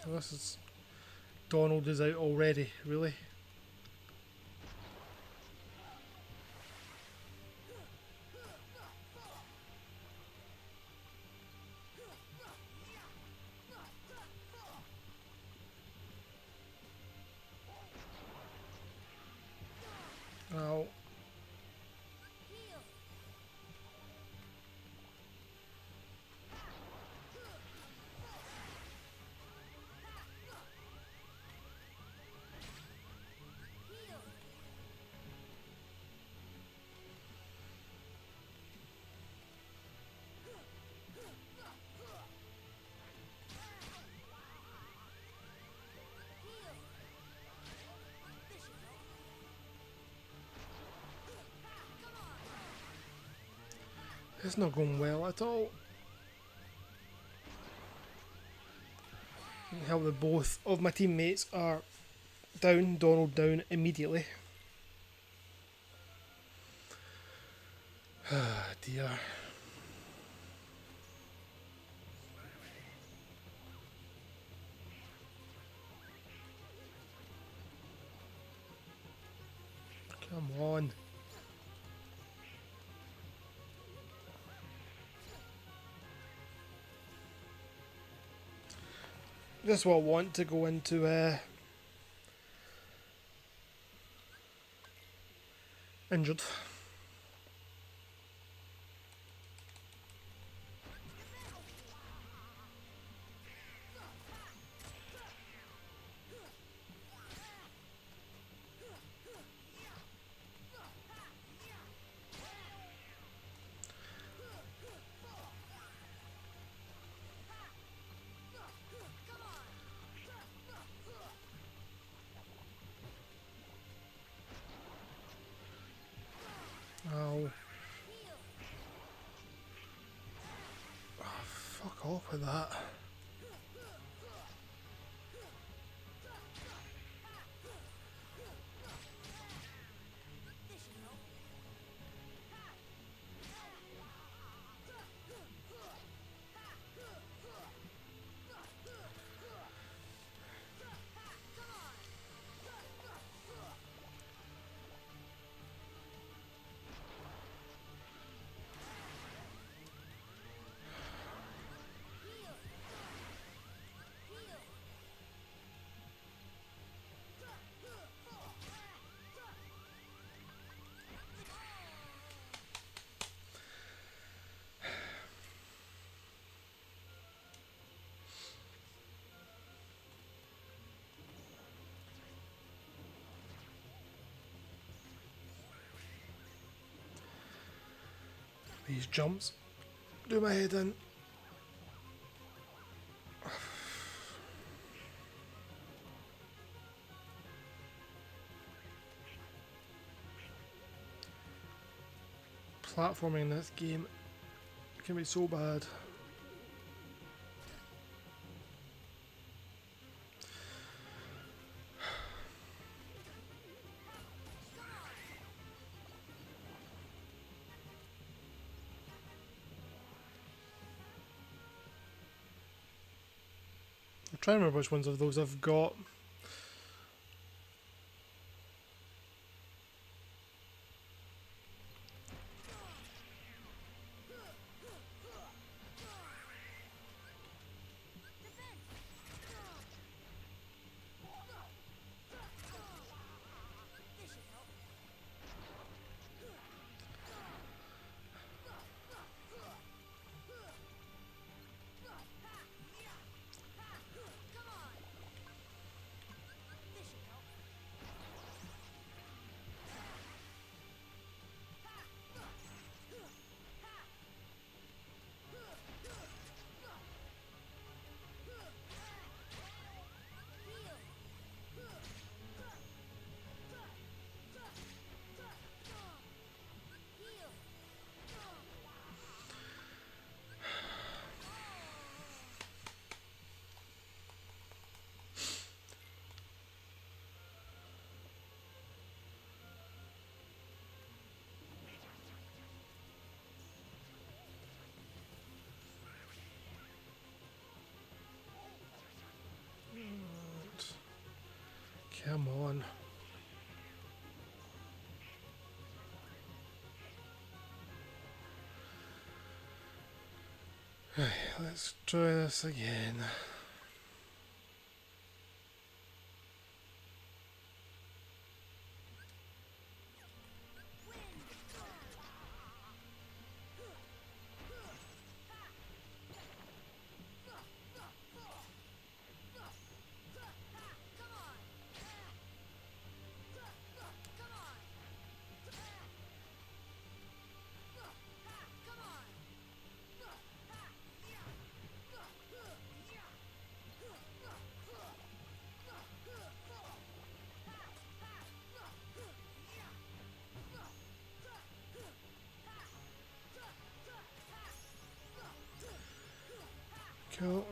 This is... Donald is out already, really? Ow. It's not going well at all. I can help that both of my teammates are down, Donald down immediately. Ah, dear. Come on. Just what I want to go into injured. Ow. Oh, fuck off with that. These jumps do my head in. Platforming in this game can be so bad. I'm trying to remember which ones of those I've got. Come on. Right, let's try this again. Cool.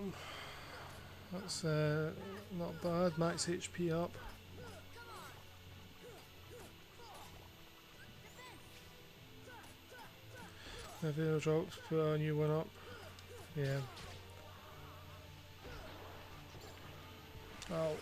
That's not bad. Max HP up. If it drops, put a new one up. Yeah. Oh.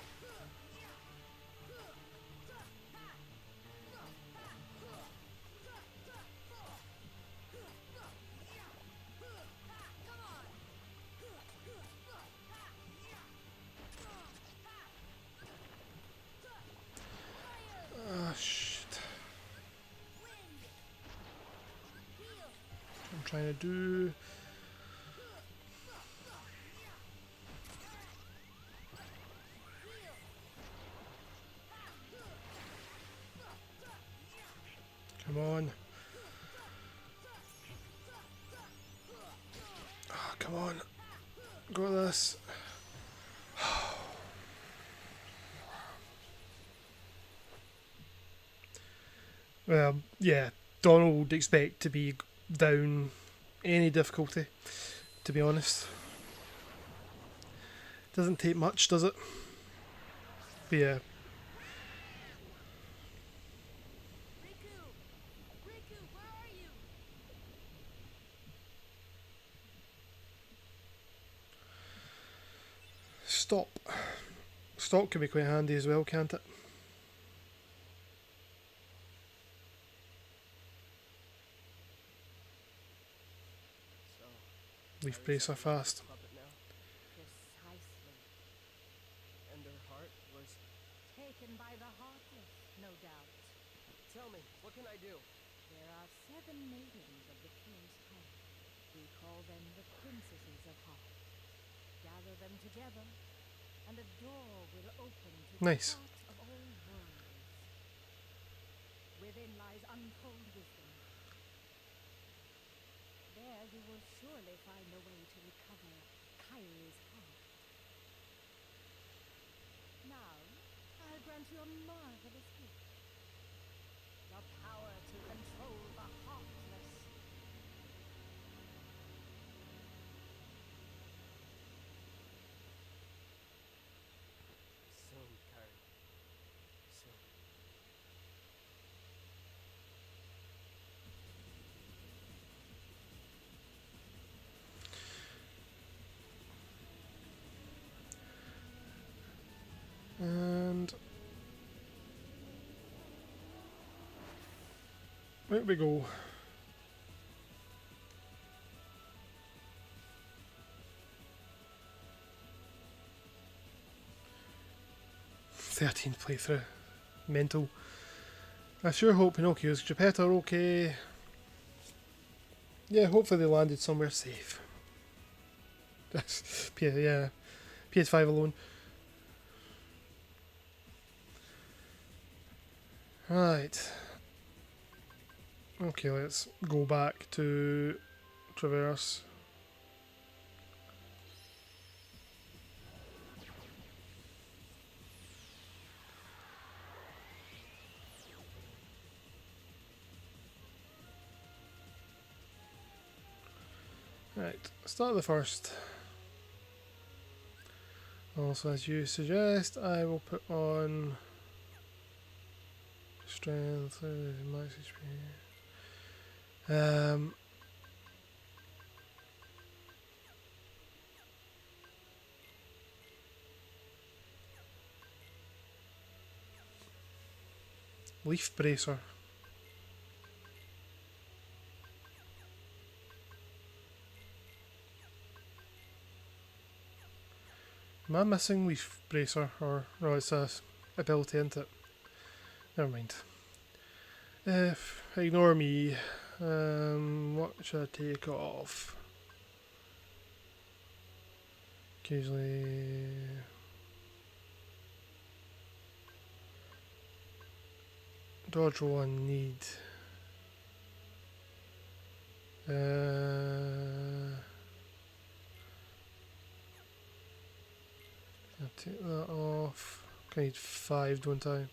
trying to do. Come on. Oh, come on. Got this. Well, yeah, Donald expect to be down any difficulty, to be honest. Doesn't take much, does it? But yeah. Riku! Riku, where are you? Stop. Stop can be quite handy as well, can't it? So, Leaf bracer fast. puppet now, Precisely. and her heart was. Taken by the heartless, no doubt. Tell me, what can I do? There are 7 maidens of the king's home. We call them the princesses of heart. Gather them together, and a door will open to Nice. the heart of all worlds. Within lies untold wisdom. There you will surely find a way to recover Kyrie's heart. Now, I'll grant you a marvelous gift. The power to control the heartless. Soon, Kyrie. Soon. And there we go. '13th playthrough. Mental. I sure hope Pinocchio's Geppetto are okay. Yeah, hopefully they landed somewhere safe. Yeah, PS5 alone. Right. Okay, let's go back to Traverse. Right, start the first. Also, as you suggest, I will put on strength, max HP. Leaf bracer. Am I missing leaf bracer, or no? It's a ability, isn't it? Never mind. Ignore me. What should I take off? Occasionally. Dodge roll I need. I'll take that off. I need 5, don't I?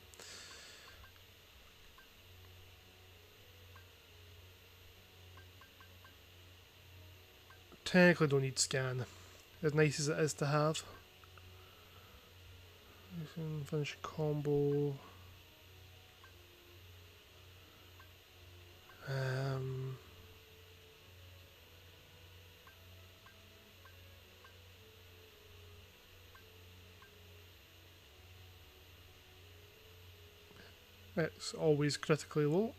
Technically don't need scan. As nice as it is to have. Finish combo. It's always critically low.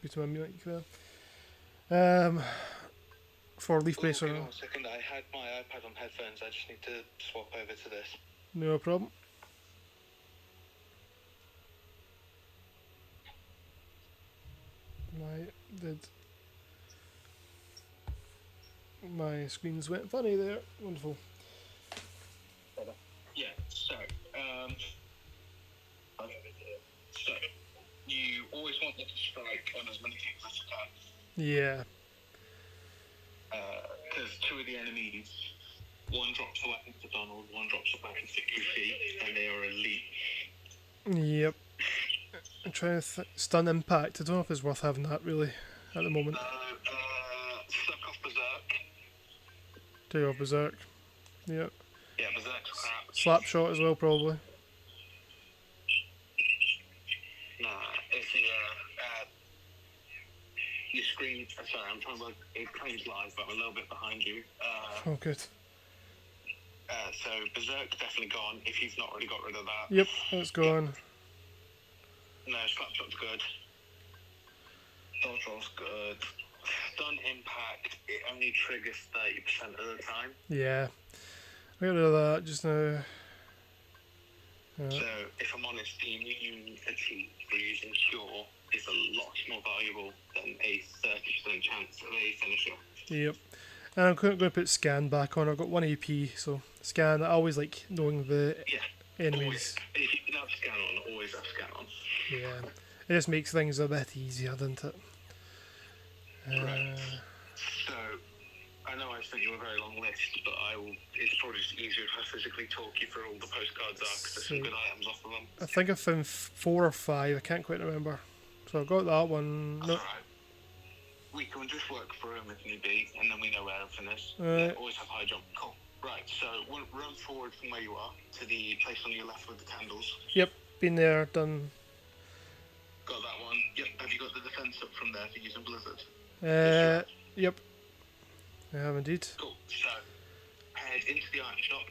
Beauty my mic there. For Leaf Oh, Bracer, give me 1 second. I had my iPad on headphones. I just need to swap over to this. no problem. My screens went funny there. Wonderful. Yeah, so you always want them to strike on as many things as you can. Yeah. Because two of the enemies, one drops a weapon for Donald, one drops a weapon for Goofy, and they are elite. Yep. I'm trying to stun impact. I don't know if it's worth having that really at the moment. Suck off Berserk. Take off Berserk. Yep. Yeah, Berserk's crap. Slap shot as well, probably. Nah, it's the your screen. Sorry, I'm trying to look. It claims live, but I'm a little bit behind you. Oh, good. So Berserk's definitely gone. If you've not already got rid of that. Yep, that's gone. No, Slapshot's good. Dodge roll's good. Stun impact, it only triggers 30% of the time. Yeah. I got rid of that just now. So, if I'm honest, the immune fatigue for using Cure is a lot more valuable than a 30% chance of a finisher. Yep. And I'm going to put scan back on. I've got 1 AP, so scan. I always like knowing the enemies. Always, if you can have scan on, always have scan on. Yeah. It just makes things a bit easier, doesn't it? Right. So, I know I sent you a very long list, but it's probably just easier if I physically talk you through all the postcards are, because there's some good items off of them. I think I found 4 or 5. I can't quite remember. So I've got that one. That's alright. We can just work through them if need be, and then we know where everything is. Yeah, always have high jump. Cool. Right, so we'll run forward from where you are to the place on your left with the candles. Yep, been there, done. Got that one. Yep. Have you got the defense up from there for using Blizzard? Yep. I have indeed. Cool. So, head into the item shop.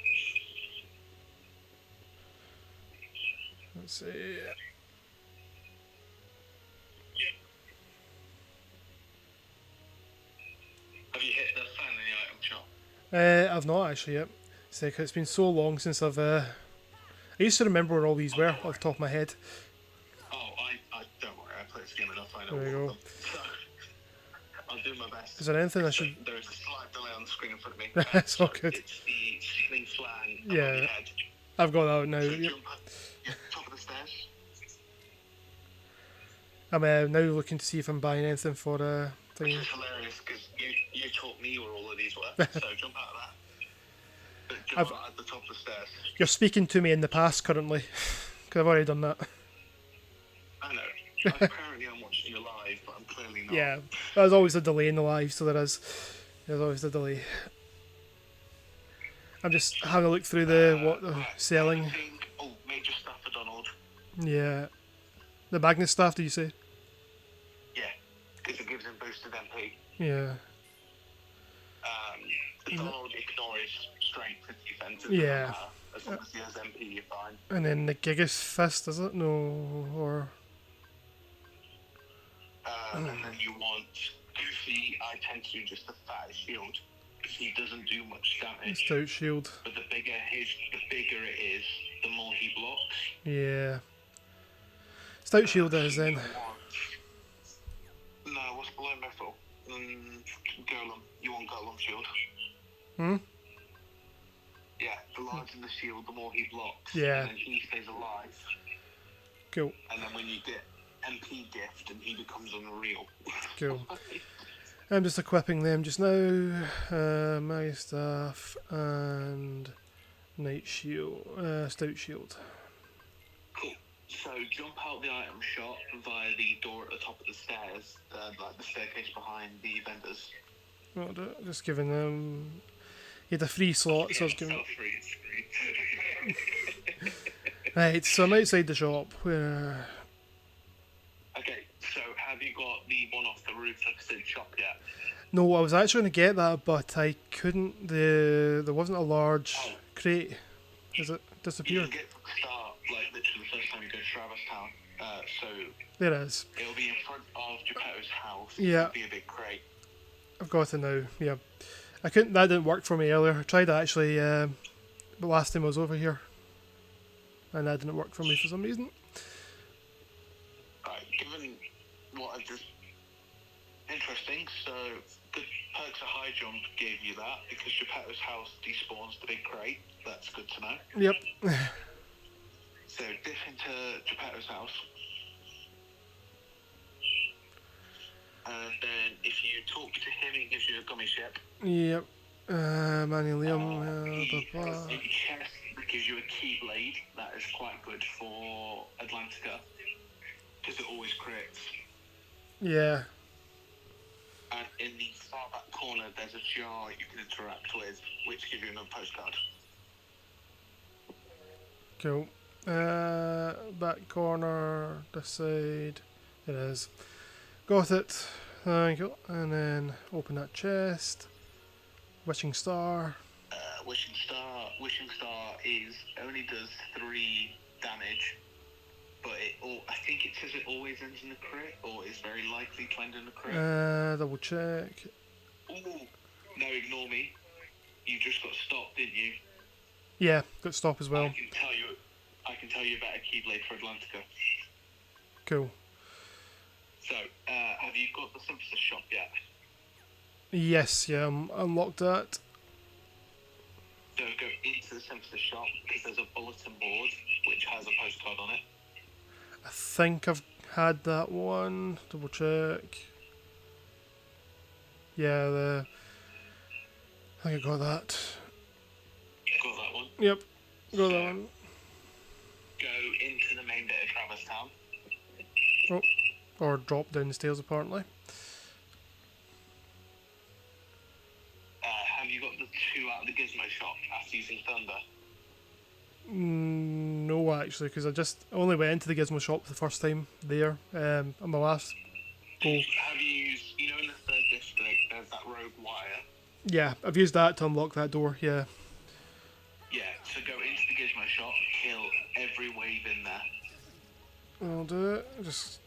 Let's see. Have you hit the fan in the item shop? I've not actually yet. It's been so long since I've. I used to remember where all these were off the top of my head. Oh, I don't worry. I play this game enough. I know There we all go. of them. So, I'll do my best. Is there anything I should? There is a slight delay on the screen in front of me. That's all good. It's the ceiling fan above Yeah. your head. I've got that now. So Yep. jump up, top of the stairs. I'm now looking to see if I'm buying anything for Which thing. is hilarious because you taught me where all of these were. So jump out of that. But jump out at the top of the stairs. You're speaking to me in the past currently, because I've already done that. I know. Apparently I'm watching you live, but I'm clearly not. Yeah, there's always a delay in the live, so there's always a delay. I'm just having a look through what they're selling. Oh, major stuff for Donald. Yeah, the Magnus staff. Did you say? Yeah, because it gives him boosted MP. Yeah. The Donald ignores strength and defense. Yeah. As long as he has MP, you're fine. And then the Gigas Fist, is it? No, or. And then you want Goofy. I tend to do just the fattest shield because he doesn't do much damage. Stout Shield. But the bigger it is, the more he blocks. Yeah. Stout Shield is then. No, what's below Methil? Golem. You want Golem shield? Hmm? Yeah, the larger the shield, the more he blocks. Yeah. And then he stays alive. Cool. And then when you get MP gift, and he becomes unreal. Cool. I'm just equipping them just now. My staff and Night Shield, Stout Shield. Cool. So jump out the item shop via the door at the top of the stairs, like the staircase behind the vendors. Well, just giving them. He had a free slot, so I was giving. Right, so I'm outside the shop. Where? Okay, so have you got the one off the roof next to the shop yet? No, I was actually going to get that, but I couldn't. There wasn't a large crate. Is it You disappeared? can get from the start, like literally the first time you go to Travis Town. So There it is. it'll be in front of Geppetto's house. Yeah. It'll be a big crate. I've got it now. Yeah, I couldn't. That didn't work for me earlier. I tried that actually, but last time I was over here, and that didn't work for me for some reason. Right, given what I just... Interesting, so the perks of high jump gave you that, because Geppetto's house despawns the big crate. That's good to know. Yep. So dip into Geppetto's house. And then if you talk to him, he gives you a gummy ship. Yep. Manualium. He has a chest that gives you a keyblade. That is quite good for Atlantica, because it always crits. Yeah. And in the far back corner, there's a jar you can interact with, which gives you another postcard. Cool. Back corner, this side. It is. Got it. Thank you. And then open that chest. Wishing Star. Wishing Star is only does 3 damage, but I think it says it always ends in a crit, or is very likely to end in a crit. Double check. Ooh, no, ignore me. You just got stopped, didn't you? Yeah, got stop as well. I can tell you about a Keyblade for Atlantica. Cool. So, have you got the synthesis shop yet? Yes, yeah, I'm unlocked that. So go into the synthesis shop, because there's a bulletin board which has a postcard on it. I think I've had that one. Double check. Yeah, I think I got that. Got that one? Yep, got that one. Go into the main bit of Traverse Town. Oh, or drop down the stairs apparently. Have you got the 2 out of the Gizmo shop after using Thunder? No, actually, because I just only went into the Gizmo shop the first time there. On my last go. Have you used, you know, in the 3rd district, there's that rogue wire? Yeah, I've used that to unlock that door. Yeah. Yeah, so go into the Gizmo shop, kill every wave in there. I'll do it. Just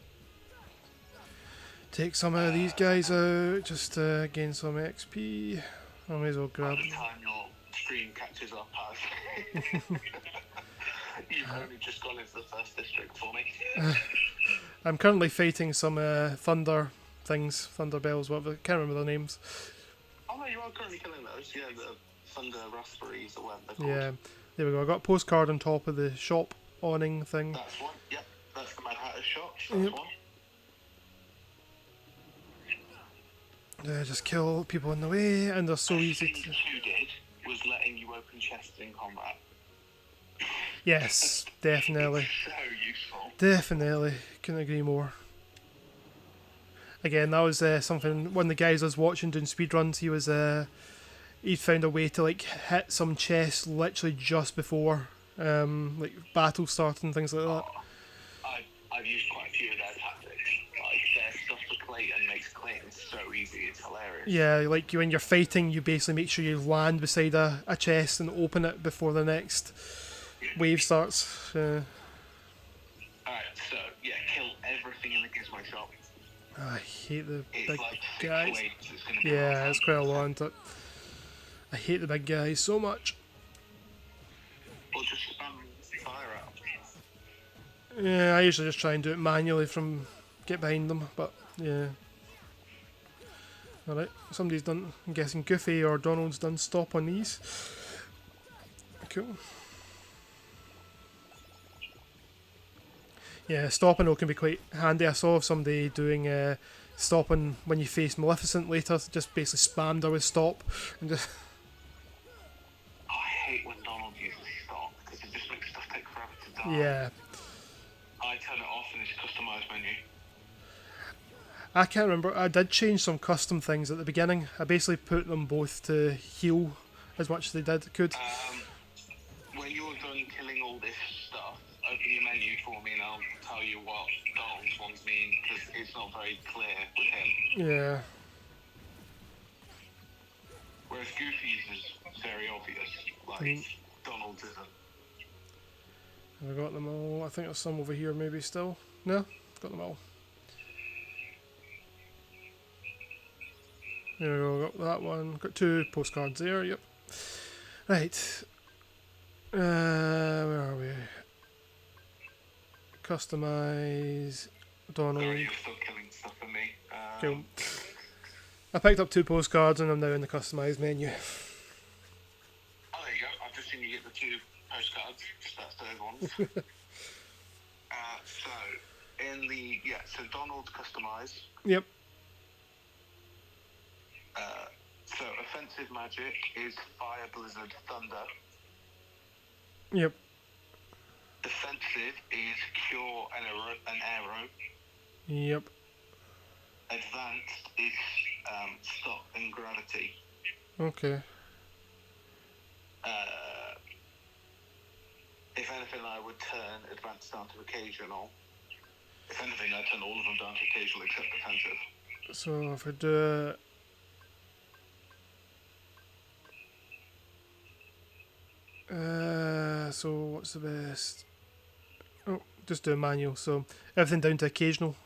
take some of these guys out, just to gain some XP. I may as well grab. By the time your stream catches up, you've only just gone into the 1st district for me. I'm currently fighting some thunder things, thunder bells, whatever. Can't remember their names. Oh no, you are currently killing those. Yeah, the thunder raspberries or whatever they're called. Yeah, there we go. I got a postcard on top of the shop awning thing. That's one. Yep, that's the Mad Hatter's shop. That's one. Just kill people in the way, and they're so easy to. What you did was letting you open chests in combat. Yes, definitely. So useful. Definitely. Couldn't agree more. Again, that was something one of the guys I was watching doing speedruns, he'd found a way to like hit some chests literally just before like battle started and things like that. I've used quite a few of their tactics. Like their stuff for Clayton makes Clayton so easy, it's hilarious. Yeah, like when you're fighting, you basically make sure you land beside a chest and open it before the next wave starts. Alright, so yeah, kill everything in the Gizmo shop. I hate the It's big like 6 guys. waves, it's gonna be Yeah, hard. it's quite a lot, isn't it? I hate the big guys so much. Or just spam fire out. Yeah, I usually just try and do it manually from get behind them, but yeah. Alright, somebody's done, I'm guessing Goofy or Donald's done stop on these. Cool. Yeah, stopping can be quite handy. I saw somebody doing stopping when you face Maleficent later, just basically spammed her with stop and just. I hate when Donald uses stop because it just makes stuff take forever to die. Yeah. I turn it off in this customized menu. I can't remember. I did change some custom things at the beginning. I basically put them both to heal as much as they could. When you're done killing all this stuff, open your menu for me and I'll tell you what Donald's ones mean, because it's not very clear with him. Yeah. Whereas Goofy's is very obvious, like Donald's isn't. Have I got them all? I think there's some over here maybe still. No, got them all. There we go, got that one. Got 2 postcards there, yep. Right. Where are we? Customize Donald. Sorry, you're still killing stuff for me. Cool. I picked up 2 postcards and I'm now in the customize menu. Oh, there you go. I've just seen you get the 2 postcards. Just that's those ones. So, in the... Yeah, so Donald customize. Yep. So, offensive magic is Fire, Blizzard, Thunder. Yep. Defensive is Cure and Arrow. Yep. Advanced is Stop and Gravity. Okay. If anything, I would turn Advanced down to Occasional. If anything, I'd turn all of them down to Occasional except Defensive. So if I do so what's the best? Oh, just do a manual, so everything down to occasional.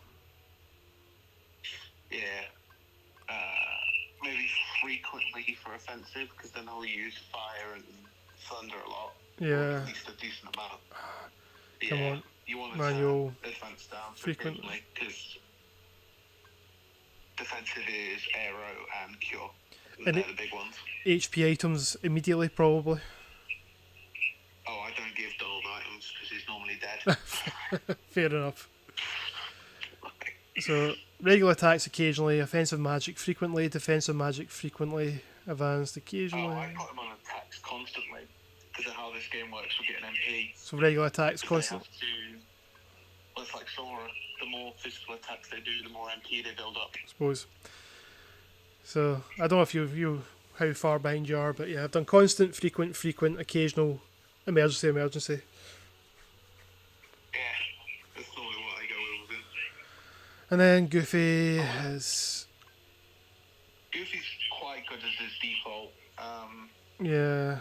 Yeah. Maybe frequently for offensive, because then I'll use fire and thunder a lot. Yeah. Or at least a decent amount. Come Yeah, on. you want to Manual. turn advanced down Frequent. frequently, because defensive is arrow and cure. And They're the big ones. HP items immediately, probably. Oh, I don't give Donald items because he's normally dead. Fair enough. So, regular attacks occasionally, offensive magic frequently, defensive magic frequently, advanced occasionally. Oh, I put him on attacks constantly because of how this game works. We get an MP. So regular attacks They constant. have to, well, it's like Sora. The more physical attacks they do, the more MP they build up. I suppose. So, I don't know if you how far behind you are, but yeah, I've done constant, frequent, occasional, emergency. Yeah, that's normally what I go with. And then Goofy is... Goofy's quite good as his default. Yeah.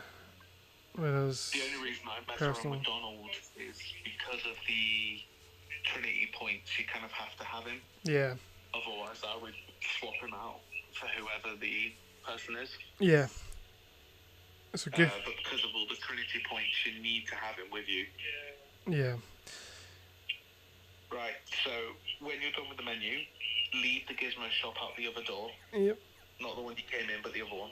Whereas... The only reason I mess personal. around with Donald is because of the Trinity points. You kind of have to have him. Yeah. Otherwise, I would swap him out for whoever the person is. Yeah. So But because of all the Trinity points, you need to have him with you. Yeah. Right, so when you're done with the menu, leave the Gizmo shop out the other door. Yep. Not the one you came in, but the other one.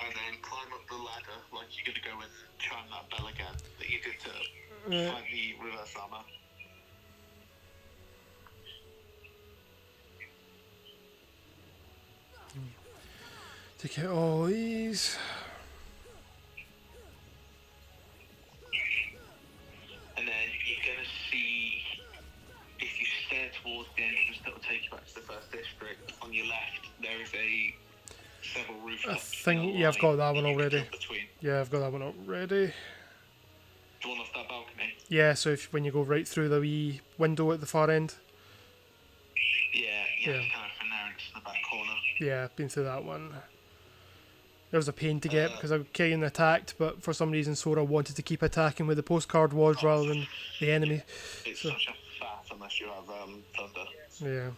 And then climb up the ladder like you're going to go and chime that bell again that you did to find the reverse armor. Take out all these. And then you're going to see, if you stare towards the entrance that will take you back to the first district, on your left there is several I rooftops. think, yeah, I've got that one already. Between. Yeah, I've got that one already. Do you want off that balcony? Yeah, so if when you go right through the wee window at the far end. Yeah, Yeah. it's kind of from there into the back corner. Yeah, I've been through that one. It was a pain to get because I was getting attacked, but for some reason Sora wanted to keep attacking where the postcard was rather than the enemy. It's So- such a faff unless you have thunder. Yeah.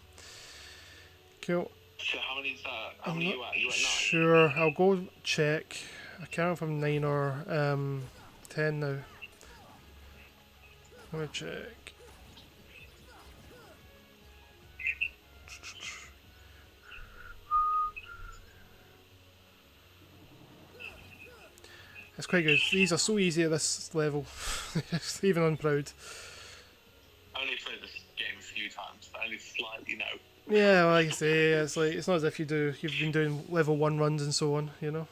Cool. So how many is that? How I'm many are not you at? You at 9? sure. I'll go check. I can't remember if I'm 9 or 10 now. Let me check. It's quite good. These are so easy at this level, even on proud. I only played this game a few times, but I only slightly know. Yeah, well, like I say, it's not as if you've been doing level 1 runs and so on, you know.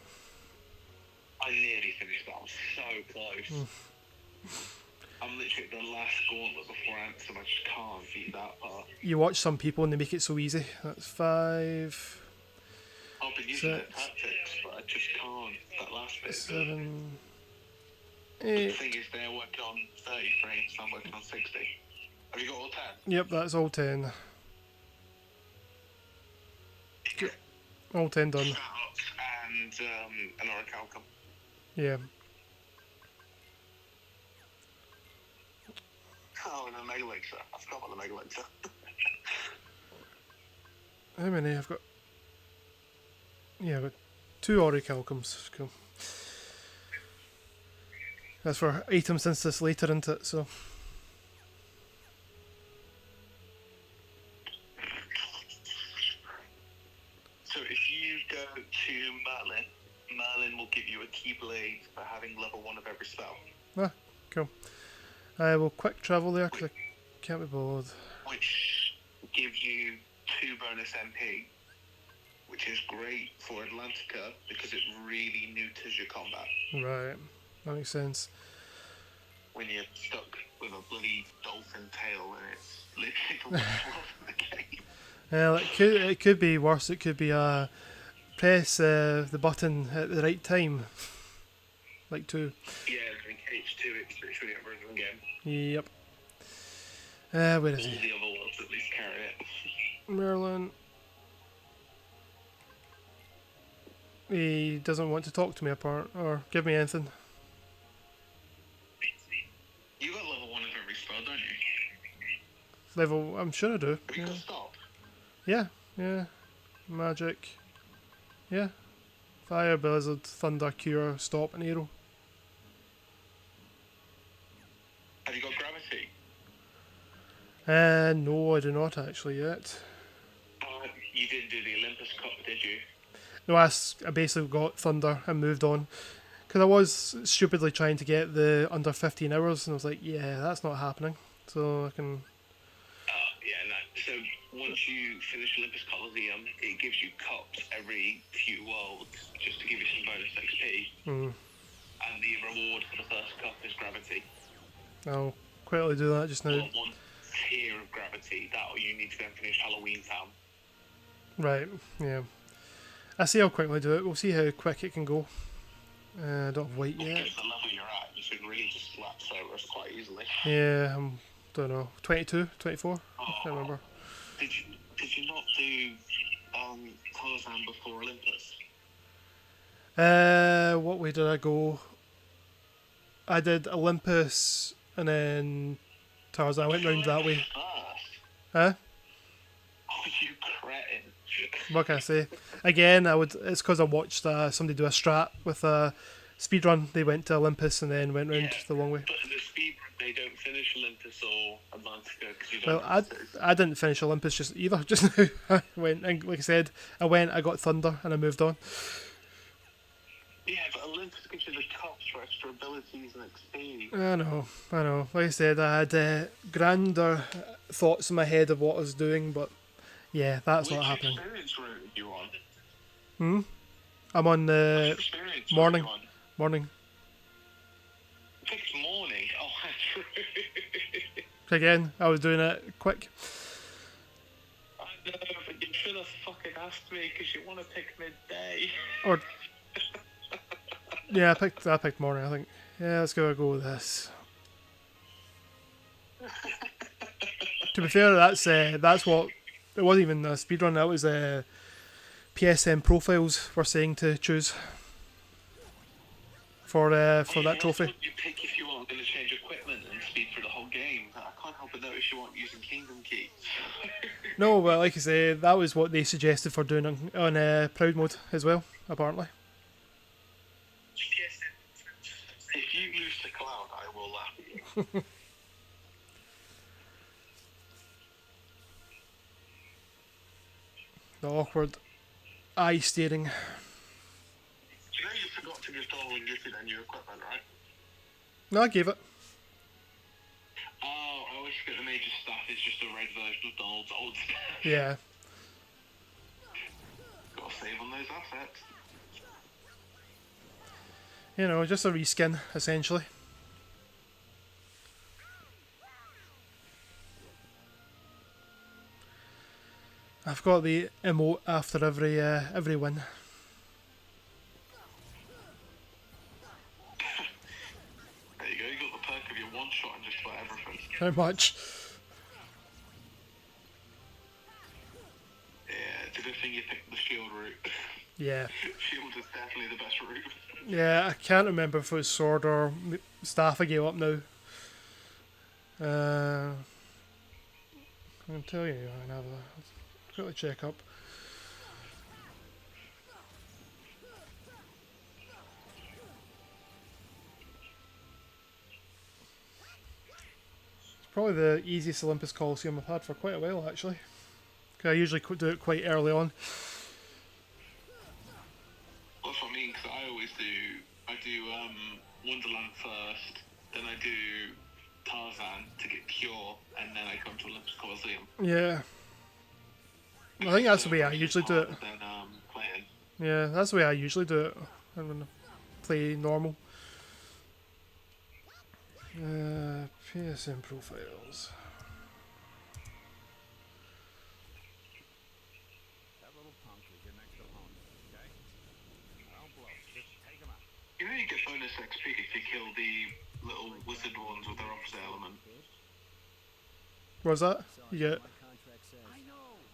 I nearly finished, but I was so close. I'm literally at the last gauntlet before Ansem. I just can't beat that part. You watch some people and they make it so easy. That's 5, I've been using the 6, tactics, but I just can't. That last bit. 7, The 8. thing is, they're working on 30 frames, so I'm working on 60. Have you got all 10? Yep, that's all 10. All 10 done. Stat ups, and an orichalcum. Yeah. Oh, and a Mega Elixir. I forgot about the Mega Elixir. How many? I've got... Yeah, I've got 2 orichalcums. Cool. That's for items since this later, isn't it? So... So if you go to Merlin, Merlin will give you a Keyblade for having level 1 of every spell. Ah, cool. I will quick travel there because I can't be bothered. Which gives you 2 bonus MP, which is great for Atlantica because it really neuters your combat. Right, that makes sense. When you're stuck with a bloody dolphin tail and it's literally the worst world in the game. Well, it could be worse. It could be press the button at the right time, like 2. Yeah, I think H2 it's literally a version game. Yep. Where is All he? the other ones at least carry it. Merlin. He doesn't want to talk to me apart or give me anything. You got level 1 of every spell, don't you? Level, I'm sure I do. Have you Yeah. got stop? Yeah. Magic. Yeah. Fire, Blizzard, Thunder, Cure, Stop, and Arrow. Have you got gravity? No, I do not actually yet. You didn't do the Olympus Cup, did you? No, I basically got Thunder and moved on. Because I was stupidly trying to get the under 15 hours, and I was like, yeah, that's not happening. So I can... Yeah, no. So once you finish Olympus Coliseum, it gives you cups every few worlds, just to give you some bonus XP. And the reward for the first cup is gravity. I'll quickly do that just now. Well, 1 tier of gravity, that you need to go and finish Halloween Town. Right, yeah. I see I'll quickly do it. We'll see how quick it can go. I don't have weight yet. Because the level you're at, you should really just slap Cerberus quite easily. Yeah, don't know. 22, 24? I can't remember. Did you not do Tarzan before Olympus? What way did I go? I did Olympus and then Tarzan. I went round that way. Huh? Oh, you cretin. What can I say? Again, it's because I watched somebody do a strat with a speedrun. They went to Olympus and then went round the long way. But in the speedrun, they don't finish Olympus or Atlantica because you don't Well, I didn't finish Olympus either. Just now, I went and like I said, I got Thunder, and I moved on. Yeah, but Olympus gives you the cups for extra abilities and XP. I know. Like I said, I had grander thoughts in my head of what I was doing, but yeah, that's not happening. Which experience route are you on? I'm on the Experience morning. route are you on? Morning. It's morning. Oh, that's true. Again, I was doing it quick. I know, but you should have fucking asked me because you want to pick midday. Or yeah, I picked morning. I think. Yeah, let's go with this. To be fair, that's what it wasn't even a speedrun. That was PSN profiles were saying to choose for that trophy. What you pick if you want going to change equipment and speed through the whole game. I can't help but notice you want using Kingdom Keys. No, well, like I say, that was what they suggested for doing on Proud Mode as well, apparently. If you lose to Cloud, I will laugh at you. The awkward eye staring. You know you forgot to give Dolan Giffy their new equipment, right? No, I gave it. Oh, I always forget the major staff is just a red version of Donald's old staff. Yeah. Gotta save on those assets. You know, just a reskin, essentially. I've got the emote after every win. There you go, you got the perk of your one shot and just about everything. How much? Yeah, it's a good thing you picked the shield route. Yeah. Shield is definitely the best route. Yeah, I can't remember if it was sword or staff I gave up now. I can tell you, I can have a quickly check up. It's probably the easiest Olympus Coliseum I've had for quite a while, actually. 'Cause I usually do it quite early on. That's what I mean, because I always do. I do Wonderland first, then I do Tarzan to get Cure, and then I come to Olympus Coliseum. Yeah. I think that's the way I usually do it. Then playing. Yeah, that's the way I usually do it. I'm gonna play normal. PSN profiles. You know you get bonus XP if you kill the little wizard ones with their opposite element. What's that? You get...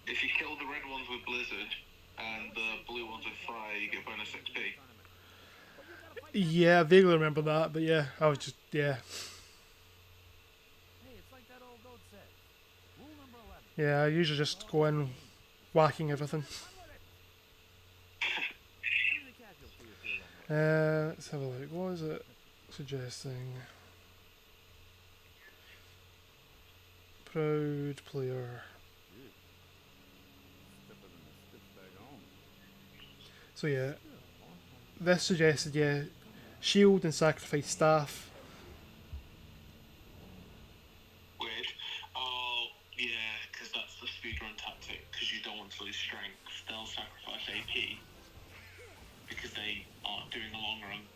If you kill the red ones with Blizzard and the blue ones with Fire, you get bonus XP. Yeah, I vaguely remember that, but yeah, I was just, yeah. Yeah, I usually just go in whacking everything. Let's have a look. What is it suggesting? Proud player. So yeah, this suggested, yeah, shield and sacrifice staff. Weird. Oh, yeah, because that's the speedrun tactic, because you don't want to lose strength. They'll sacrifice AP, because they aren't doing the long run.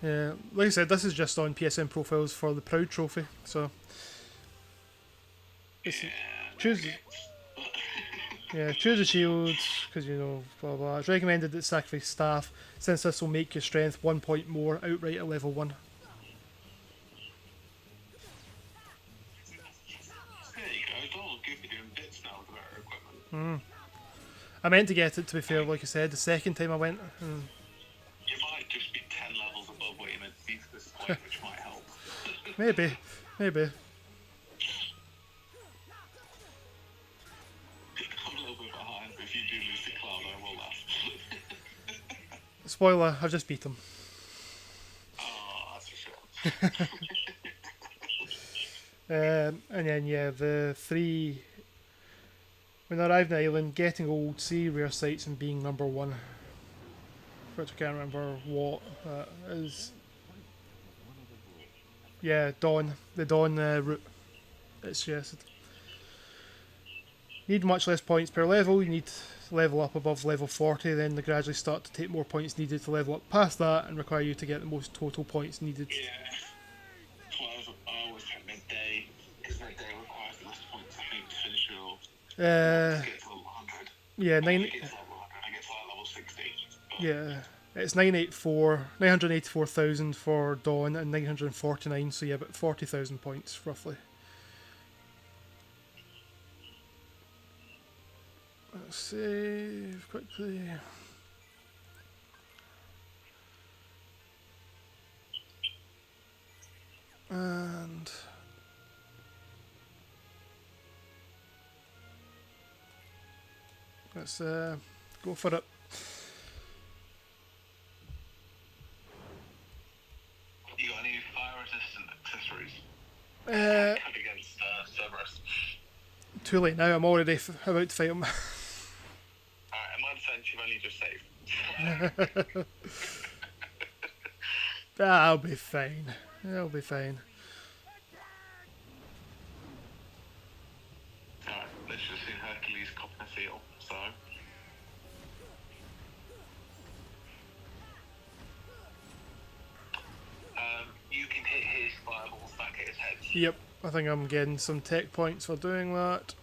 Yeah, like I said, this is just on PSN profiles for the Proud Trophy, so... Choose... Yeah, choose a shield, because you know, blah blah. It's recommended that sacrifice staff, since this will make your strength 1 point more outright at level 1. There you go, don't give me doing bits now with better equipment. I meant to get it, to be fair, like I said, the second time I went. You might just be 10 levels above what you meant to be to this point, which might help. Maybe, maybe. I'm a little bit behind, but if you do lose to Cloud, I will laugh. Spoiler, I've just beat him. Oh, that's for sure. And then, yeah, the 3... When I arrived in the island, getting old, see rare sights and being number 1. Which I can't remember what that is. Yeah, Dawn. The Dawn route. It's suggested. Need much less points per level. You need to level up above level 40, then they gradually start to take more points needed to level up past that and require you to get the most total points needed. Yeah. I always take midday, because midday requires less points, I think, to finish it off. To get to level 100. Yeah, I get to level 100, I get to like level 60. Yeah, it's 984,000 for Dawn and 949, so yeah, about 40,000 points roughly. Let's save quickly. And let's go for it. You got any fire resistant accessories? Cut against Cerberus. Too late now, I'm already about to fight him. Alright, in my defense, you've only just saved. I'll be fine. I'll be fine. Alright, let's just see Hercules copping a feel, so... you can hit his fireballs back at his head. Yep, I think I'm getting some tech points for doing that.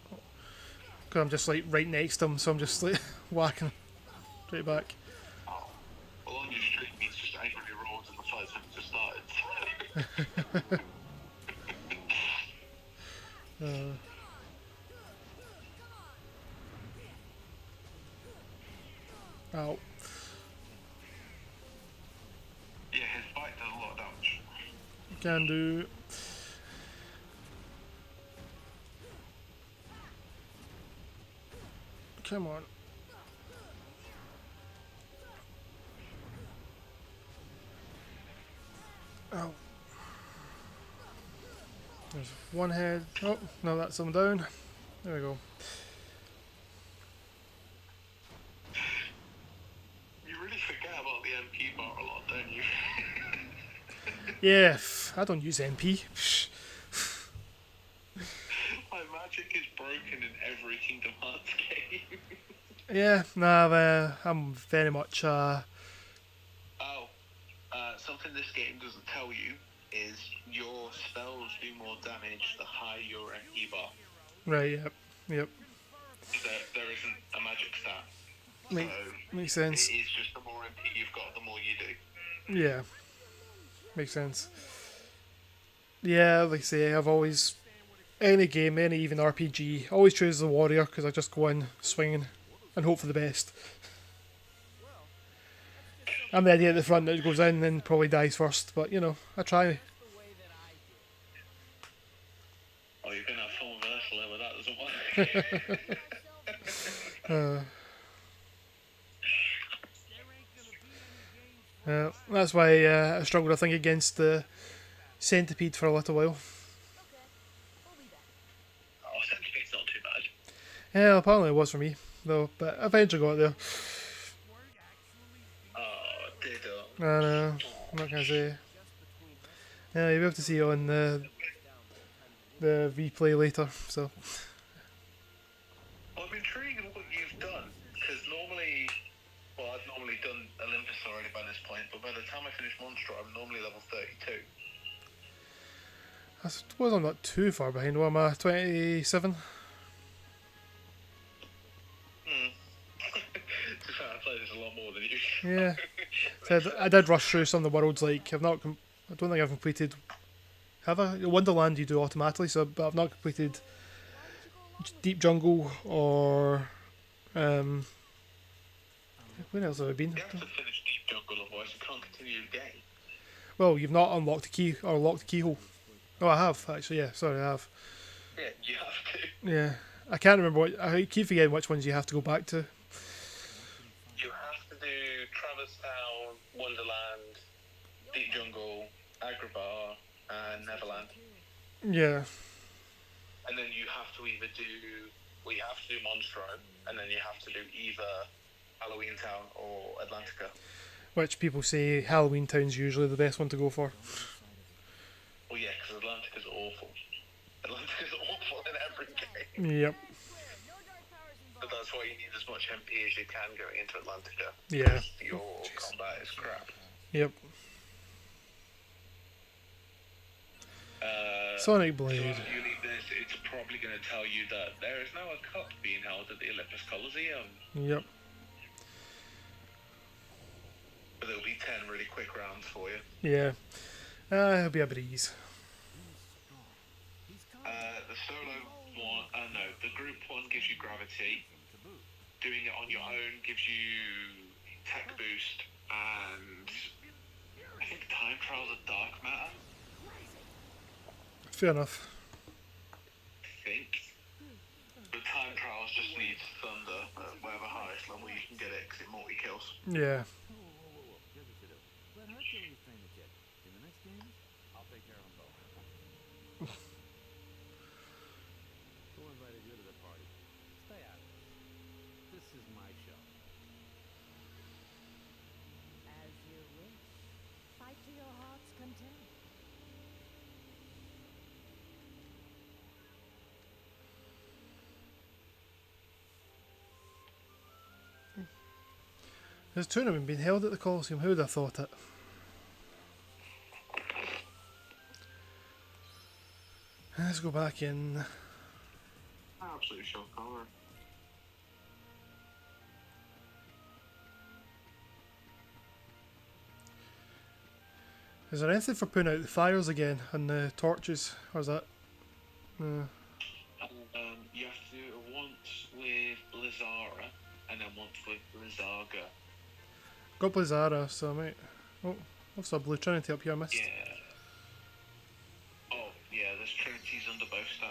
Because I'm just like right next to him, so I'm just like whacking straight back. Oh. Well, on your stream, he's just angrily roared and the fight's just started. Ow. Can do. Come on. Oh. There's one head. Oh, no, that's them down. There we go. You really forget about the MP bar a lot, don't you? Yeah, I don't use MP. My magic is broken in every Kingdom Hearts game. Yeah, nah, I'm very much, Something this game doesn't tell you is your spells do more damage the higher your MP bar. right, yep. There isn't a magic stat. Makes sense. It is just the more MP you've got, the more you do. Yeah, makes sense. Yeah, like I say, I've always, any game, any even RPG, always choose the warrior because I just go in swinging and hope for the best. I'm the idea at the front that goes in and probably dies first, but you know, I try. Oh, you're going to have fun with Ursula, but that doesn't work. That's why I struggled, I think, against the Centipede for a little while. Oh, Centipede's not too bad. Yeah, apparently it was for me, though, but I eventually got there. Oh, ditto. I know, I'm not going to say. Yeah, you'll be able to see it on the replay later, so. I'm intrigued in what you've done, because normally, well, I've normally done Olympus already by this point, but by the time I finish Monstro, I'm normally level 32. I suppose I'm not too far behind. What am I, 27? I played this a lot more than you. Yeah. So I did rush through some of the worlds, like, I don't think I've completed, have I? Wonderland you do automatically, so, but I've not completed Deep Jungle or, where else have I been? You have to finish Deep Jungle, otherwise you can't continue the game. Well, you've not unlocked the key, or locked the keyhole. Oh, I have, actually, yeah, sorry, I have. Yeah, you have to. Yeah. I can't remember I keep forgetting which ones you have to go back to. You have to do Traverse Town, Wonderland, Deep Jungle, Agrabah, and Neverland. Yeah. And then you have to either do, well, you have to do Monstro, and then you have to do either Halloween Town or Atlantica. Which people say Halloween Town's usually the best one to go for. Well, yeah, because Atlantica's awful. Atlantica's awful in every game. Yep. But that's why you need as much MP as you can going into Atlantica. Yeah. Your combat is crap. Yep. Sonic Blade. So you need this, it's probably going to tell you that there is now a cup being held at the Olympus Coliseum. Yep. But there'll be 10 really quick rounds for you. Yeah. It'll be a breeze. The solo one, no, the group one gives you gravity. Doing it on your own gives you tech boost, and I think time trials are dark matter. Fair enough. I think. But time trials just needs thunder at whatever highest level you can get it, because it multi-kills. Yeah. As you wish. Fight to your heart's content. There's a tournament being held at the Coliseum. Who would have thought it? Let's go back in. Absolute shock horror. Is there anything for putting out the fires again and the torches? Or is that? You have to do it once with Blizzara, and then once with Blizzaga. Got Blizzara, so I might. Oh, what's a Blue Trinity up here I missed? Yeah.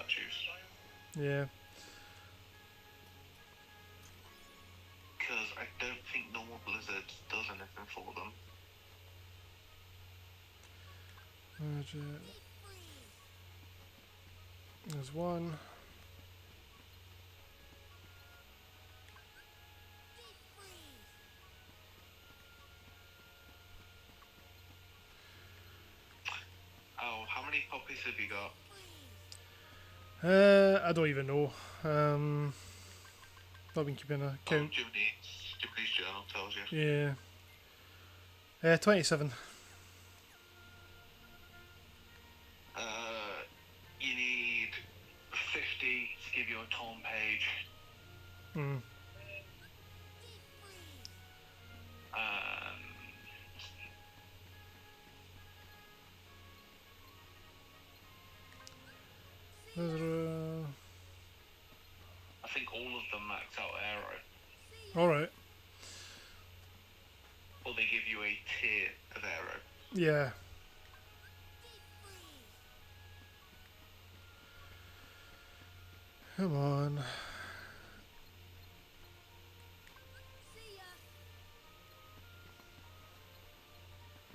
statues. Yeah. Because I don't think normal Blizzard does anything for them. Magic. There's one. Oh, how many puppies have you got? I don't even know. Not been keeping a count. Jiminy's journal tells you. Yeah. 27. You need 50 to give you a taunt page. Hmm. I think all of them max out arrow. Alright. Or they give you a tier of arrow. Yeah. Come on.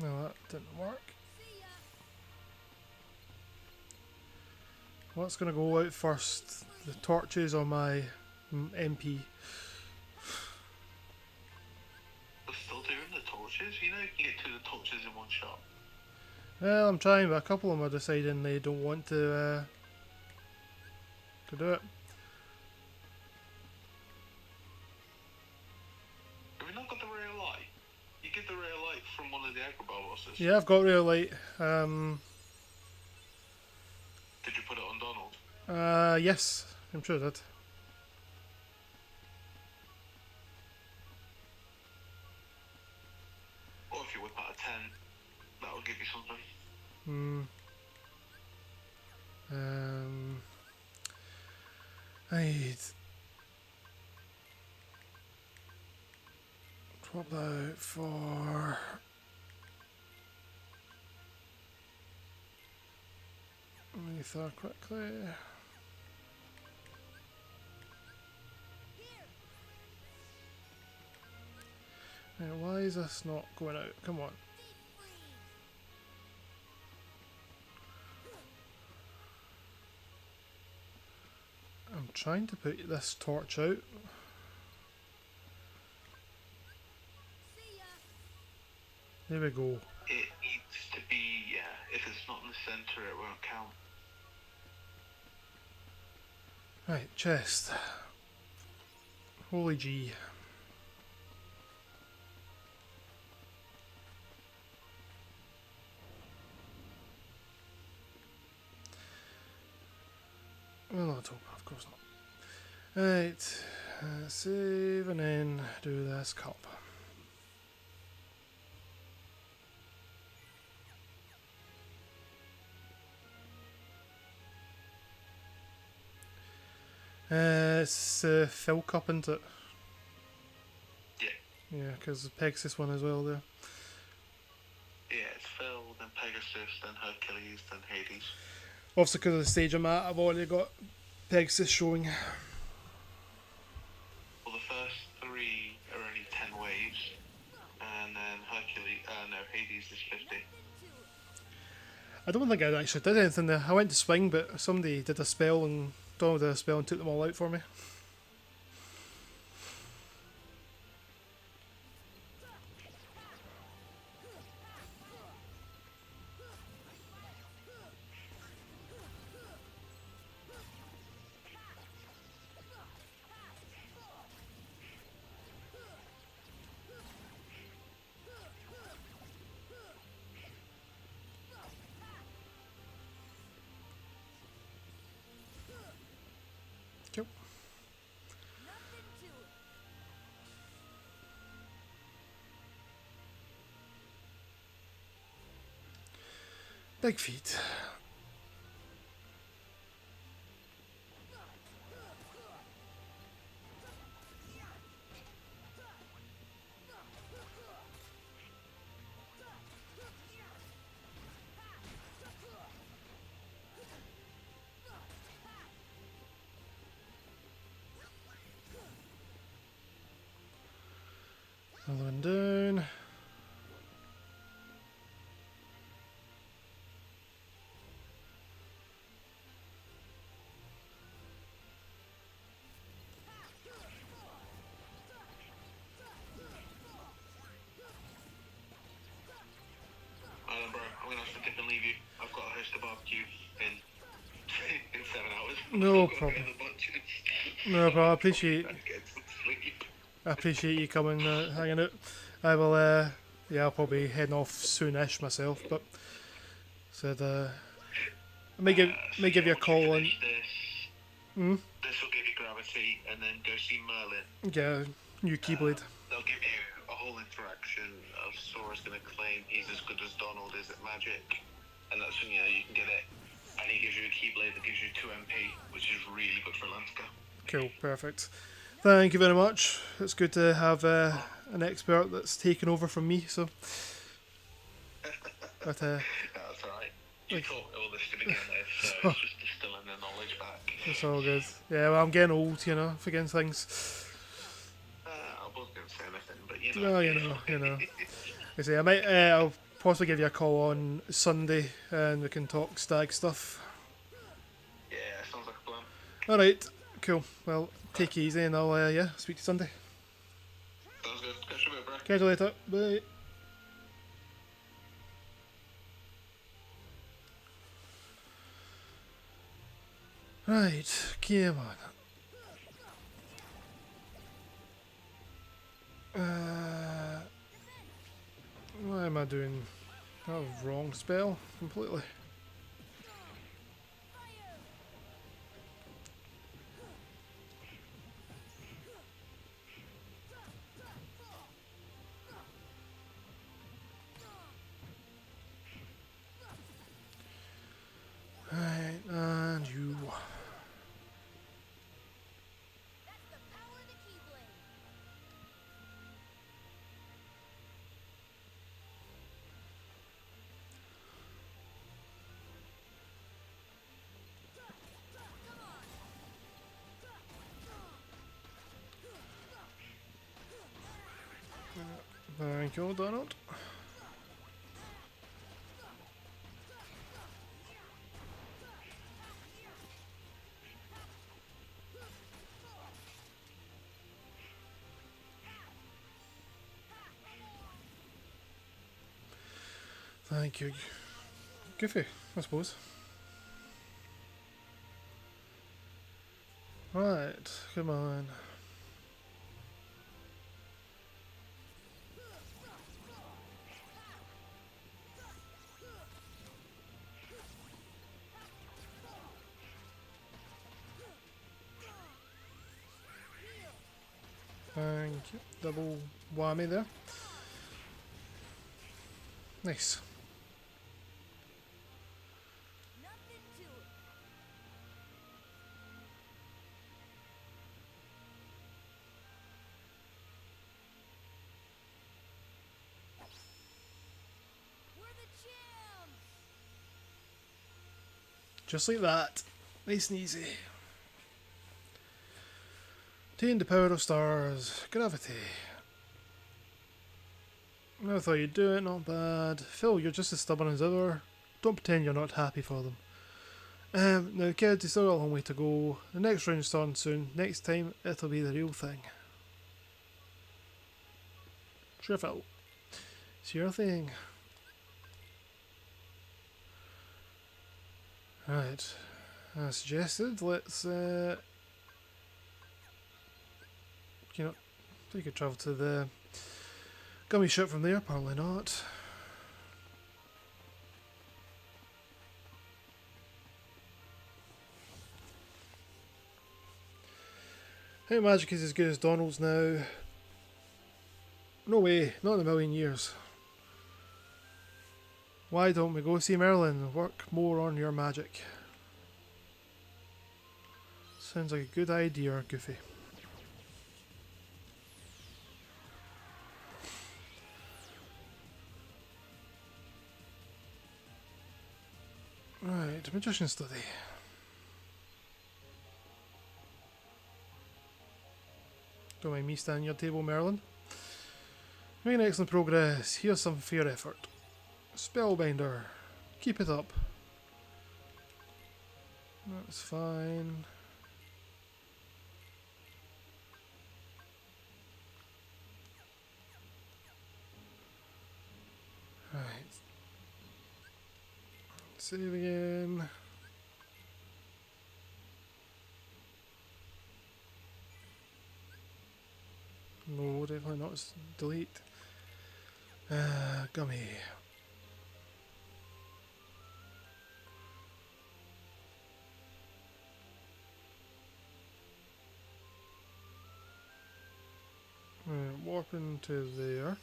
No, that didn't work. What's going to go out first? The torches or my MP? We're still doing the torches? You know you can get 2 of the torches in one shot. Well, I'm trying, but a couple of them are deciding they don't want to do it. Have you not got the rear light? You get the rear light from one of the Agrabah bosses. Yeah, I've got real light. Did you put it on Donald? Yes, I'm sure I did. Or if you whip out a 10, that'll give you something. I'd swap that out for Aether quickly. Now, why is this not going out? Come on. I'm trying to put this torch out. There we go. It needs to be, yeah, if it's not in the centre it won't count. Right, chest. Holy G. Well, not open, of course not. Right, save and then do this cup. It's Phil cup, isn't it? Yeah. Yeah, because the Pegasus one as well there. Yeah, it's Phil, then Pegasus, then Hercules, then Hades. Obviously, because of the stage I'm at, I've already got Pegasus showing. Well, the first 3 are only 10 waves, and then Hades is 50. I don't think I actually did anything there. I went to swing, but somebody did a spell and Donald did a spell and took them all out for me. Cool. Big feet. Another one down. Alan, bro, I'm gonna have to dip and leave you. I've got to host a barbecue in in 7 hours. No I've got to problem. go to the butcher's. No, but I appreciate And get some sleep. you coming, hanging out. I will, yeah, I'll probably heading off soonish myself, but said, I may give you a call on. This Hmm? this will give you gravity, and then go see Merlin. Yeah, new Keyblade. They'll give you a whole interaction of Sora's going to claim he's as good as Donald is at magic, and that's when you can get it. And he gives you a Keyblade that gives you 2 MP, which is really good for Lanska. Cool, perfect. Thank you very much. It's good to have an expert that's taken over from me. So, but That's alright. You taught all this to begin with, so it's just distilling the knowledge back. it's all good. Yeah, well, I'm getting old, you know, forgetting things. I wasn't going to say anything, but you know. No, you know. I say I might. I'll possibly give you a call on Sunday, and we can talk stag stuff. Yeah, sounds like a plan. All right, cool. Well, take it easy, and I'll yeah, speak to you Sunday. Sounds good. Catch you a bit, bro. Catch you later. Bye. Right, come on. Why am I doing? That was wrong spell completely. Right, and you. That's the power of the Keyblade. Thank you, Donald. Thank you. Goofy, I suppose. Right, come on. Thank you. Double whammy there. Nice. Nothing to it. We're the champs. Just like that. Nice and easy. Obtain the power of stars. Gravity. I thought you'd do it, not bad. Phil, you're just as stubborn as ever. Don't pretend you're not happy for them. Now kids, it's still got a long way to go. The next round's starting soon. Next time, it'll be the real thing. Sure, Phil. It's your thing. Right. As suggested, let's, you know, we could travel to the gummy ship from there, apparently not. How magic is as good as Donald's now? No way, not in a million years. Why don't we go see Merlin and work more on your magic? Sounds like a good idea, Goofy. Right, magician study. Don't mind me standing your table, Merlin. Making excellent progress. Here's some for your effort. Spellbinder. Keep it up. That's fine. Right. Save again. No, definitely not. Delete. Gummy. Warp into there.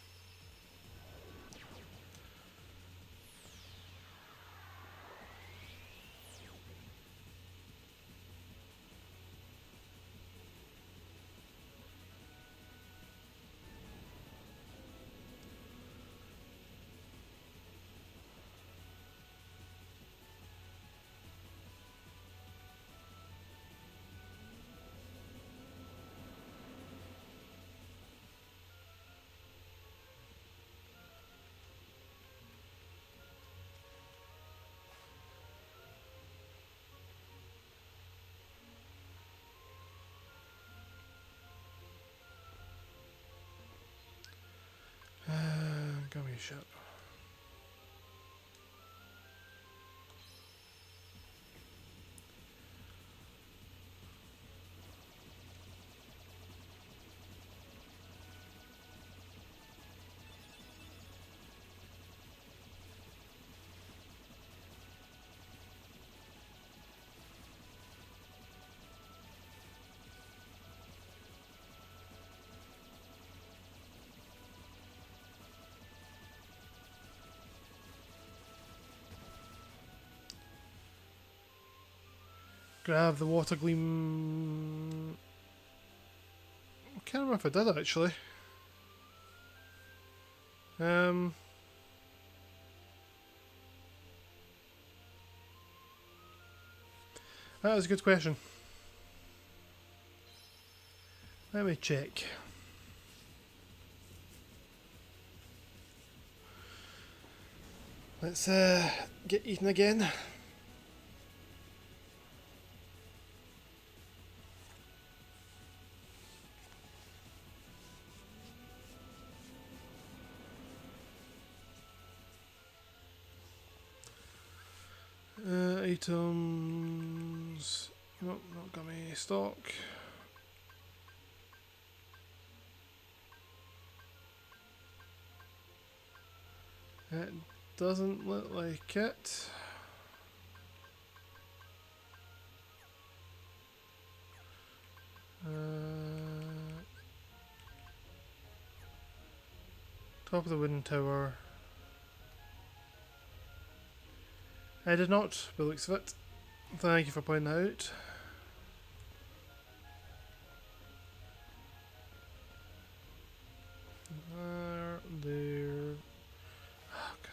Gummy ship. Grab the water gleam. I can't remember if I did actually. That was a good question. Let me check. Let's get eaten again. Items. Nope, not gummy. Stock. It doesn't look like it. Top of the wooden tower. I did not, by the looks of it. Thank you for pointing that out. There. Oh, God.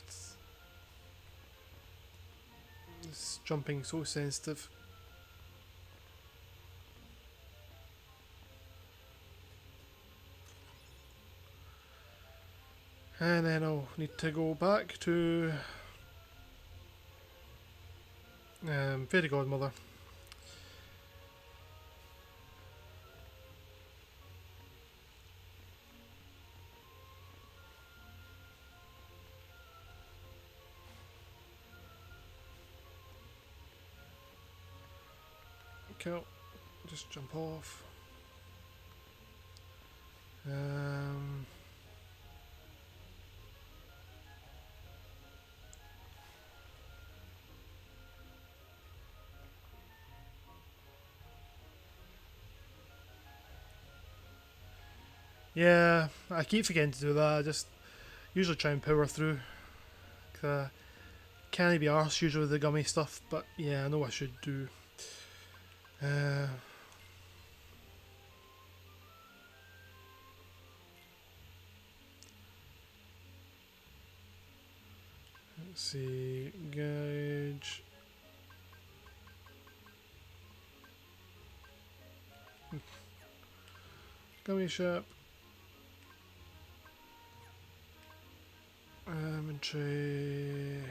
This jumping so sensitive. And then I'll need to go back to Fairy Godmother. Okay, just jump off. Yeah, I keep forgetting to do that. I just usually try and power through. Can't be arsed usually with the gummy stuff, but yeah, I know I should do. Let's see, gauge. Gummy ship. inventory.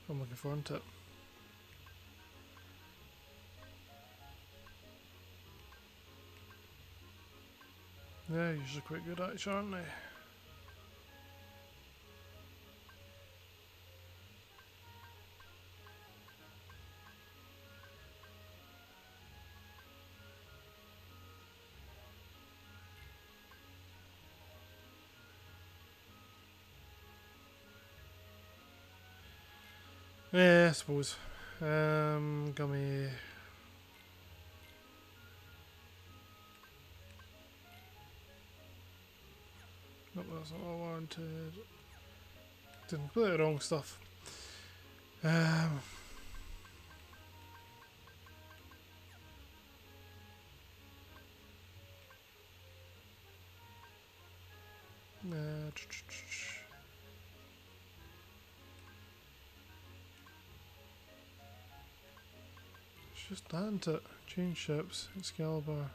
I'm looking forward to it. Yeah, usually quite good actually, aren't they? Yeah, I suppose. Gummy. Nope, that's not what I wanted. Didn't put the wrong stuff. It's just that, isn't it? Change ships, Excalibur.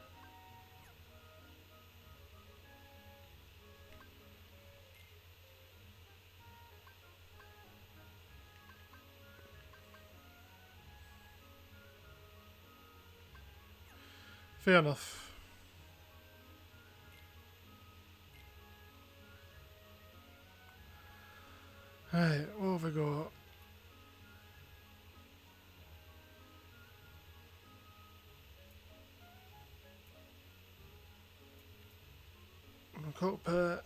Fair enough. Right, what have we got? Cockpit.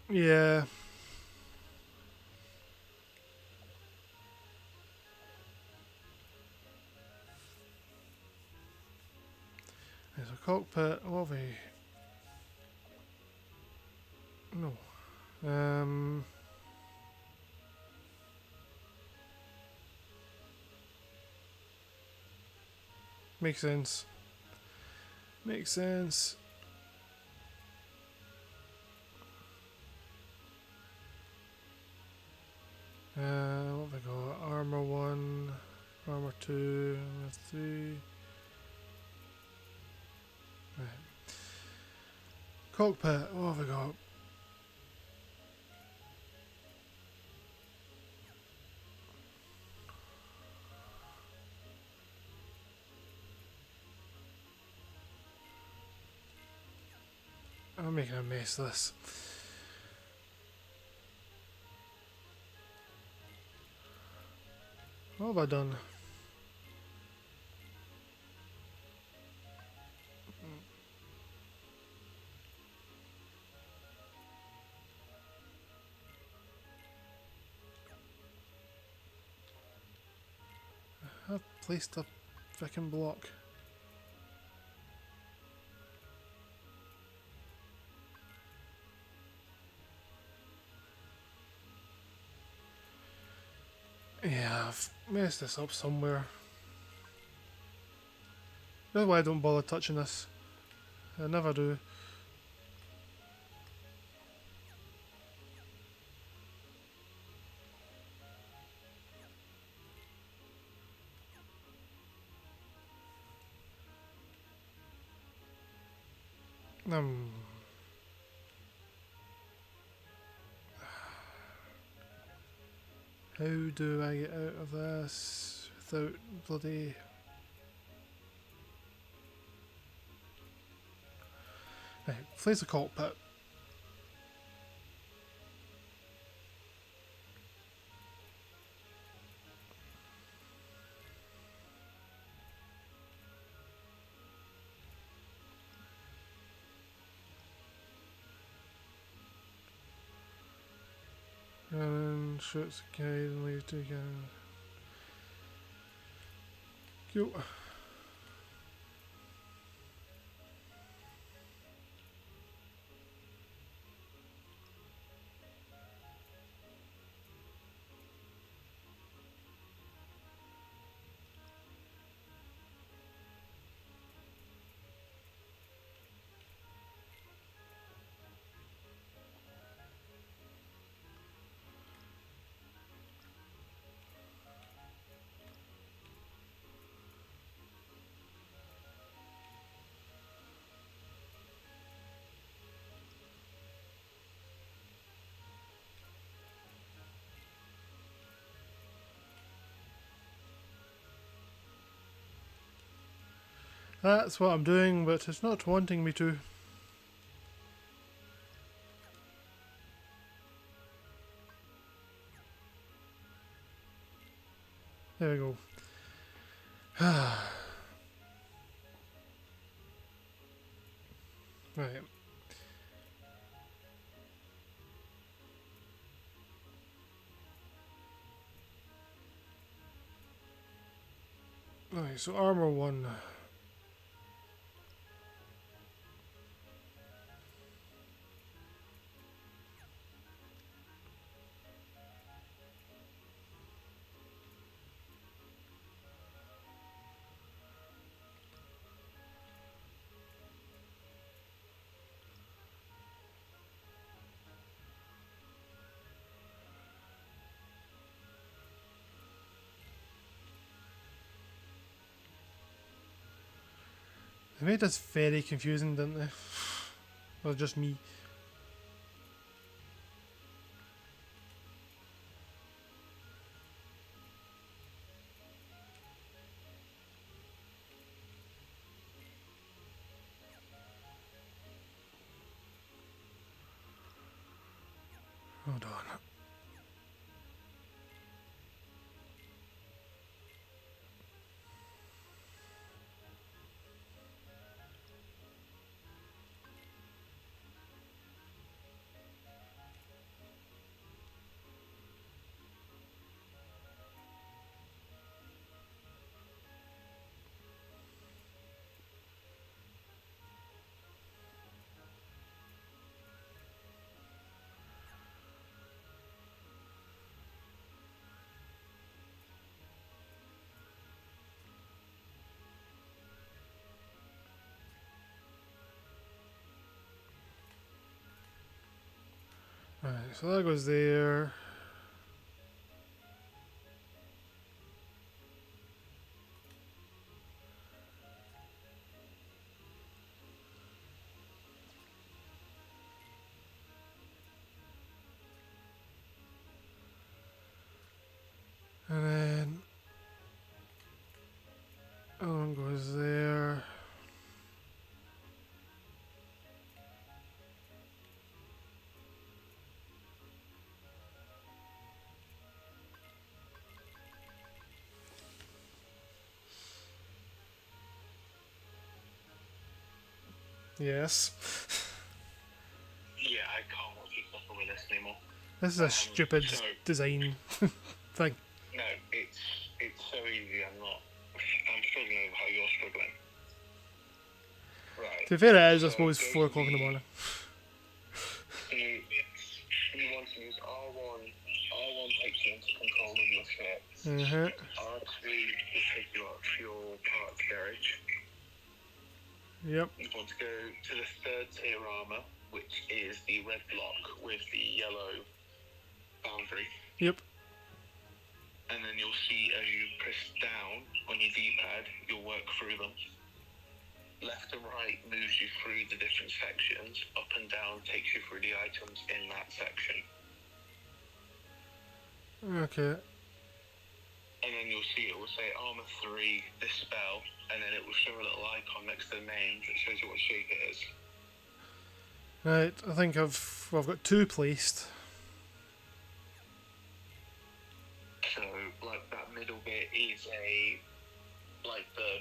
Yeah. There's a cockpit. What have we? No. Makes sense. Makes sense. What have we got? Armor 1, armor 2, armor 3. Right. Cockpit, what have we got? I'm making a mess of this. What have I done? I've placed a frickin' block. Yeah, I've messed this up somewhere. That's why I don't bother touching this. I never do. How do I get out of this without bloody... Right, place the cockpit. And shoots the guide and leave to go. Go. That's what I'm doing, but it's not wanting me to. There we go. Right. Right, so armor 1. They made this very confusing, didn't they? Or just me? Hold on. Right, so that goes there. And then other one goes there. Yes. Yeah, I can't keep up with this anymore. This is a stupid so- design thing. No, it's so easy. I'm struggling with how you're struggling. Right. To be fair, it is, I So suppose, go 4 to o'clock in the morning. So you want to use R1. R1 takes you into control of your ship. R2 will take you up to your parked garage. Yep. You want to go to the 3rd tier armor, which is the red block with the yellow boundary. Yep. And then you'll see as you press down on your D-pad, you'll work through them. Left and right moves you through the different sections. Up and down takes you through the items in that section. Okay. And then you'll see it will say armor 3, dispel, and then it will show a little icon next to the name that shows you what shape it is. Right, I think I've got 2 placed. So, like, that middle bit is like the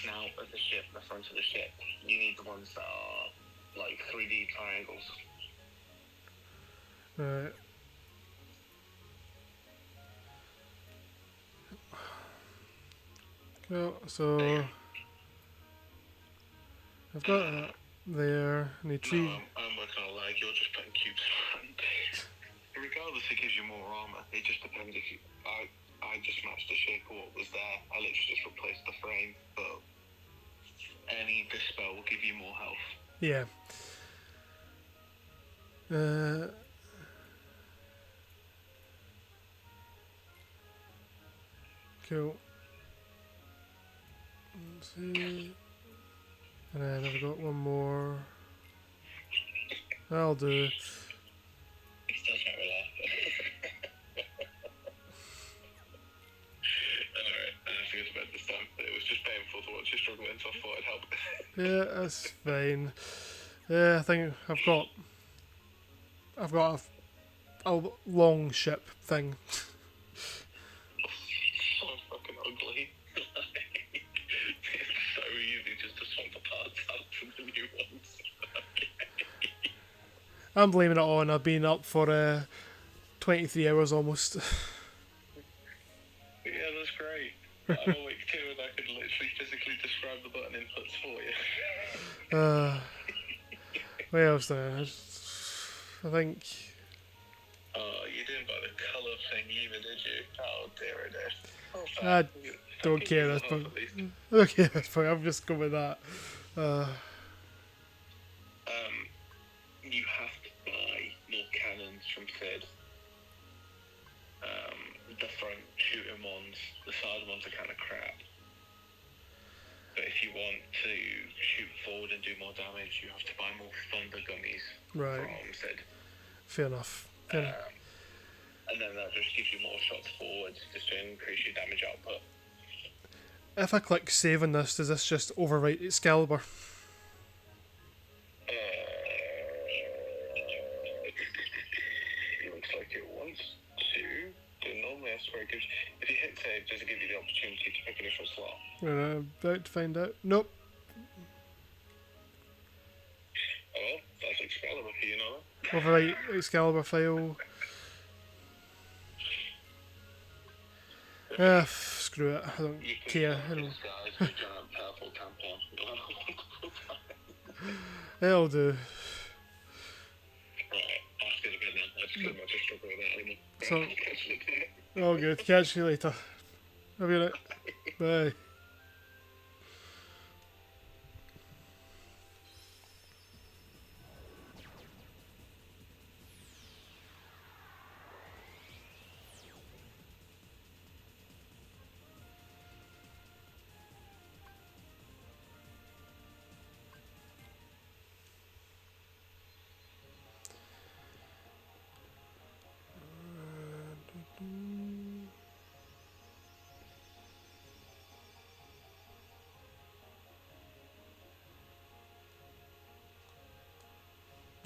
snout of the ship, the front of the ship. You need the ones that are, like, 3D triangles. Right. Cool, so I've got that there. I need 3. No, I'm working on lag. You're just putting cubes around. Regardless, it gives you more armor. It just depends if you... I just matched the shape of what was there. I literally just replaced the frame, but any dispel will give you more health. Yeah. Cool. Let's see. And then I've got one more. That'll do. It does make me laugh. Alright, I have to go to bed. right this time. It was just painful to watch you struggling, so I thought I'd help. Yeah, that's fine. Yeah, I think I've got a long ship thing. So fucking ugly. It's so easy just to swap the parts out for the new ones. I'm blaming it on I've been up for 23 hours almost. Yeah, that's great. I'm awake too, and I could literally physically describe the button inputs for you. What else then? I think. Oh, you didn't buy the colour thing either, did you? Oh dear, oh dear. Oh, I fine. don't care this this point. at least. Okay, that's fine. I'm just going with that. You have to buy more cannons from Sid. The front shooting ones, the side ones are kind of crap. But if you want to shoot forward and do more damage, you have to buy more thunder gummies Right. from Sid. Fair enough. Fair enough. And then that just gives you more shots forward, just to increase your damage output. If I click save on this, does this just overwrite Excalibur? Looks like it wants to. But normally I swear it gives. If you hit save, does it give you the opportunity to pick a different slot? About to find out. Nope. Oh, that's Excalibur for you, know. Overwrite Excalibur file. Screw it. I don't care. It'll do. So, all good. Catch you later. Have a good night. Bye.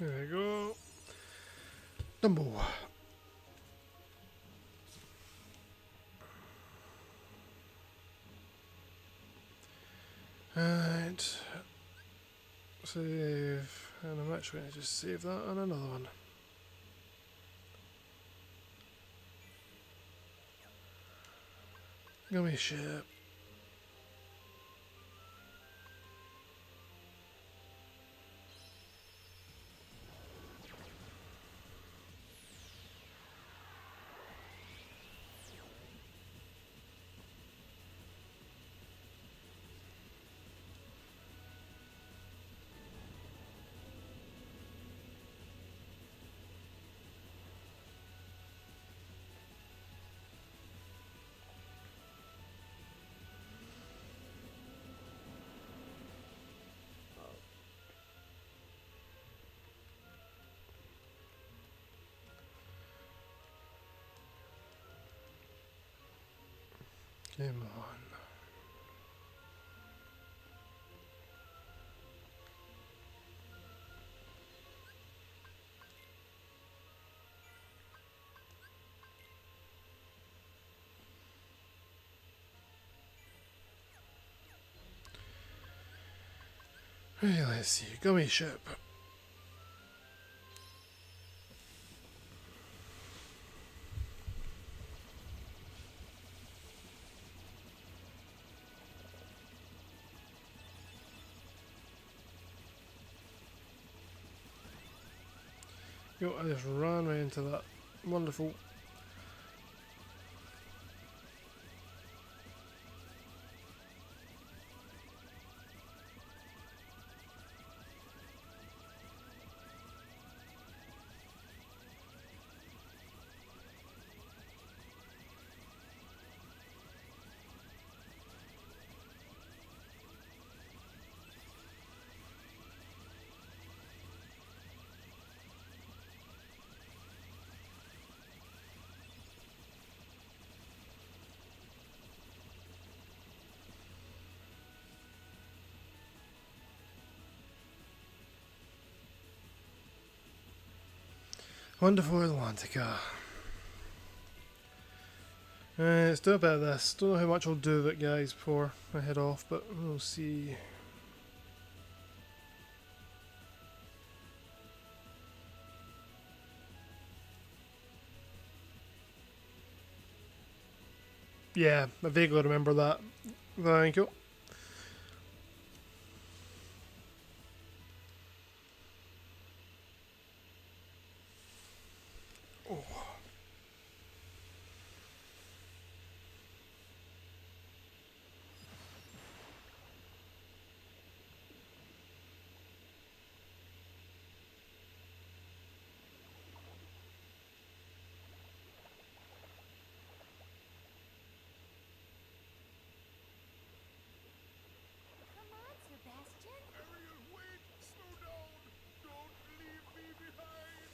There we go. Dumbo. Right. Save. And I'm actually going to just save that on another one. Gummy ship. Come on. Right, let's see. Gummy ship. Yo, I just ran right into that. Wonderful. Wonderful Atlantica. Let's do a bit of this. Don't know how much I'll do of it, guys, before I head off, but we'll see. Yeah, I vaguely remember that. Thank you. Come on, Sebastian. Ariel, wait! Slow down! Don't leave me behind!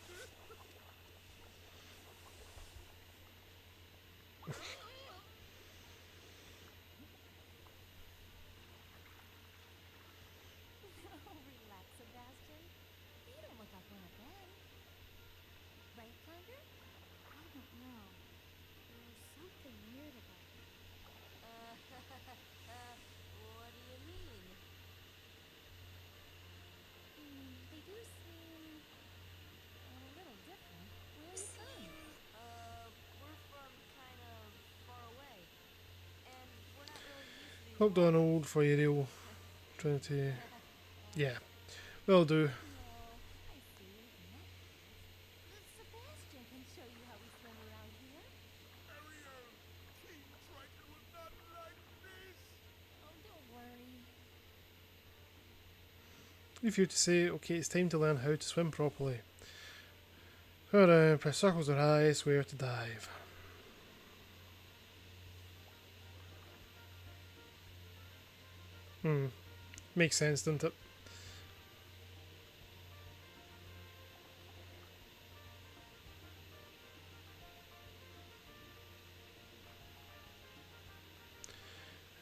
Oh, relax, Sebastian. You don't look like one of them. Right, Plunder? I don't know. There's something weird about them. What do you mean? They do seem a little different. Where are you from? We're from kind of far away. And we're not really used to these Hope Donald for Ariel. Trinity. Yeah. Will do. Oh, I see. Sebastian can show you how we swim around here. Ariel! King Triton would not like this! Oh, don't worry. If you to say, okay, it's time to learn how to swim properly. Go around, press circles or eyes, where to dive. Makes sense, doesn't it?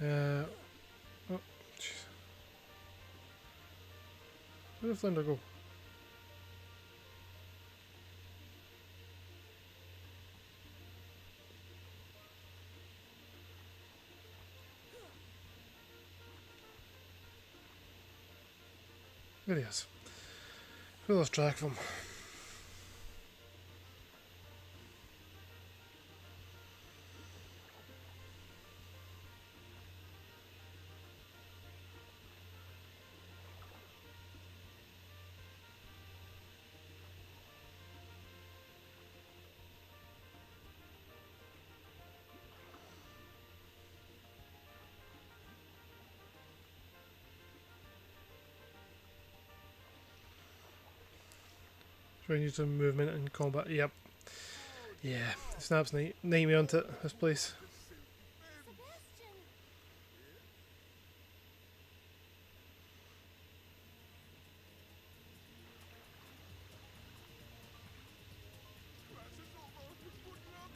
Oh, jeez. Where did Flinder go? There he is. We lost track of him. So we need some movement and combat. Yep. Yeah. Snap's nightmare onto it, this place. Sebastian! Class is over! Good luck!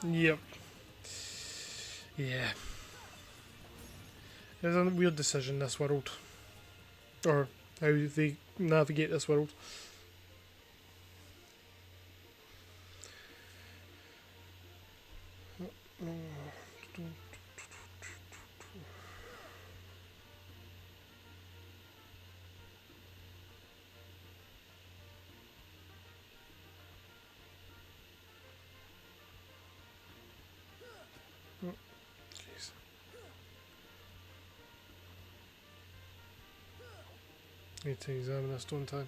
Yep. Yeah. It's a weird decision, this world. Or how they navigate this world. Jeez. Need to examine this, don't I?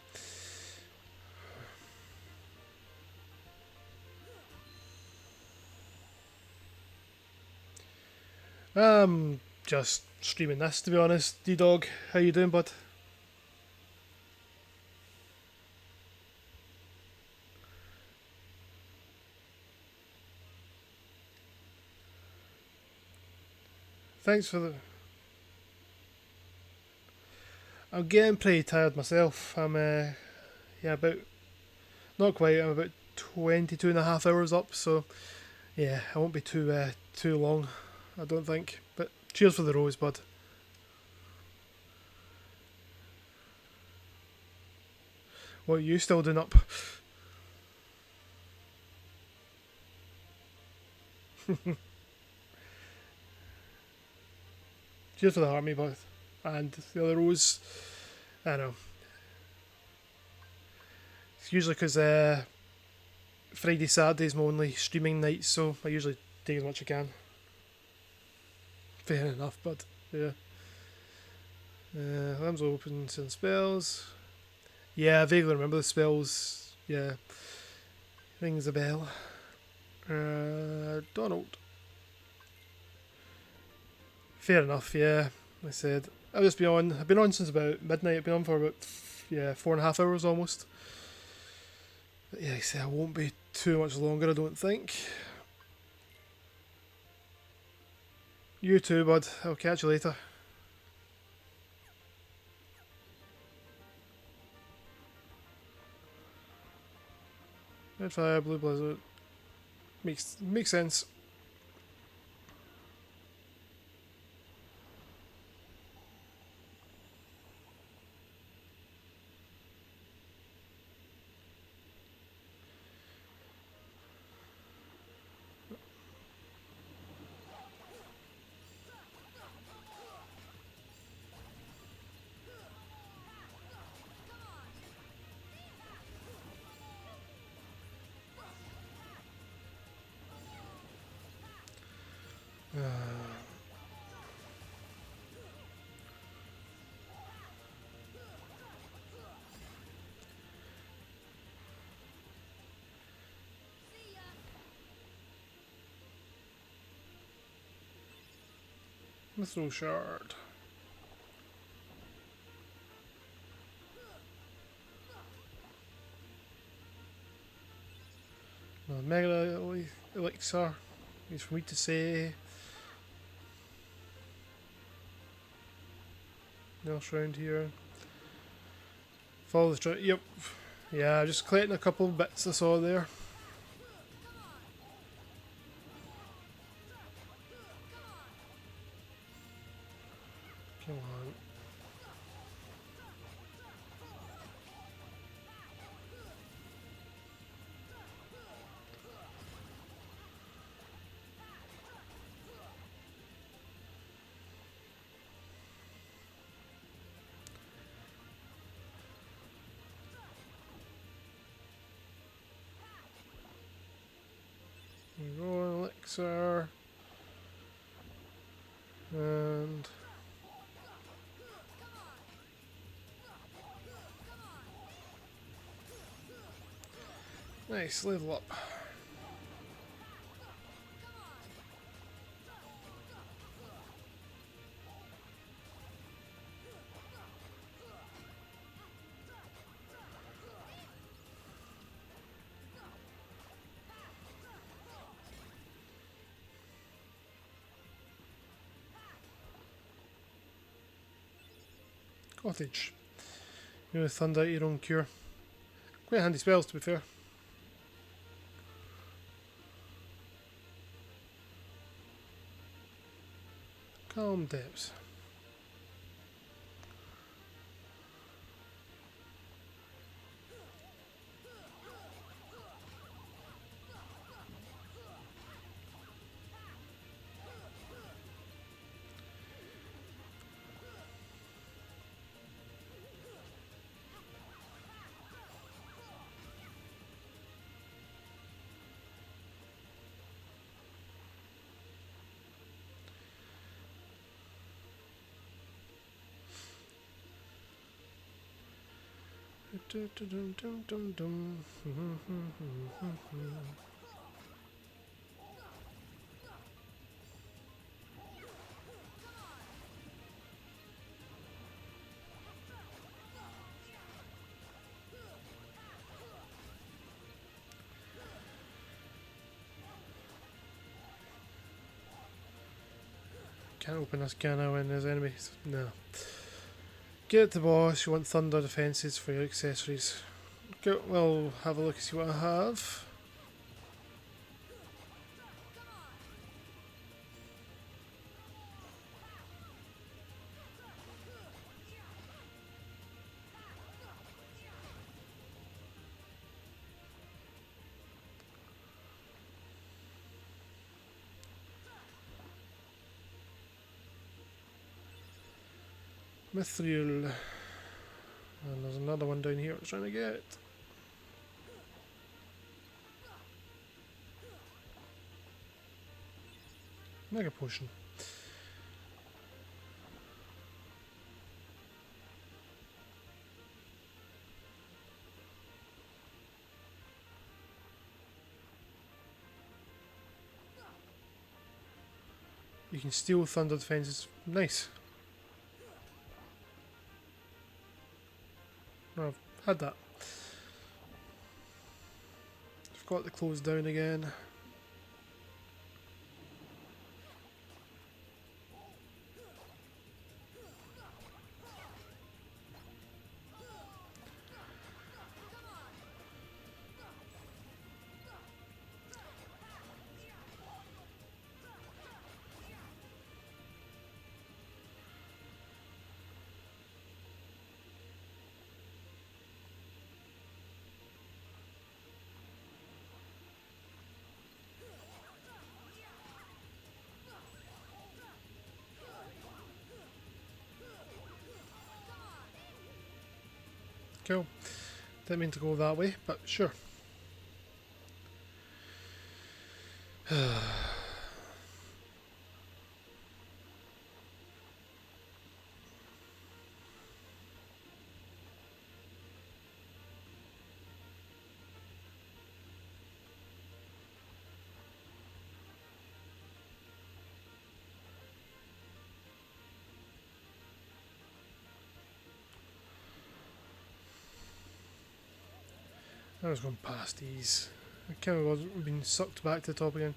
Just streaming this, to be honest. D-Dog, how you doing, bud? thanks for the... I'm getting pretty tired myself. I'm, yeah, about... Not quite, I'm about 22 and a half hours up, so... Yeah, I won't be too long, I don't think. But cheers for the rosebud. What are you still doing up? Cheers for the army bud. And the other rose. I know. It's usually because Friday, Saturday's my only streaming night, so I usually take as much as I can. Fair enough, bud. Yeah. Limbs open some spells. Yeah, I vaguely remember the spells. Yeah. Rings a bell. Donald. Fair enough, yeah. I said. I've been on since about midnight. I've been on for about 4.5 hours almost. But yeah, like I say, I won't be too much longer, I don't think. You too, bud. I'll catch you later. Red fire, blue blizzard. Makes sense. Mithril shard. No, Mega Elixir is for me to say. Nothing else around here. Follow the trail. Yep. Yeah, just collecting a couple of bits I saw there. Come on. Elixir. And nice, level up. Cottage. You know, thunder at your own cure. Quite handy spells, to be fair. Calm depths. Can't open this can now when there's enemies. No. Get the boss. You want thunder defences for your accessories. Go. We'll have a look and see what I have. Mithril. And there's another one down here I was trying to get. Mega potion. You can steal thunder defenses. Nice. No, I've had that. I've got to close down again. Cool. Didn't mean to go that way, but sure. I was going past these. I kind of was being sucked back to the top again.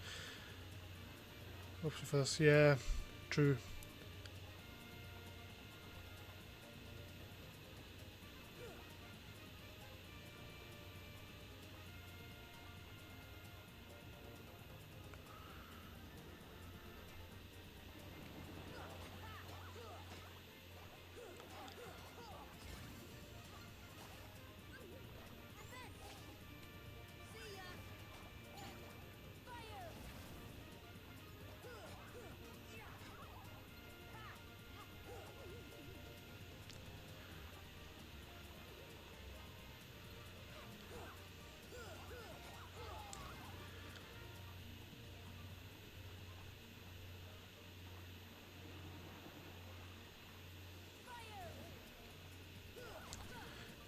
Option for this, yeah, true.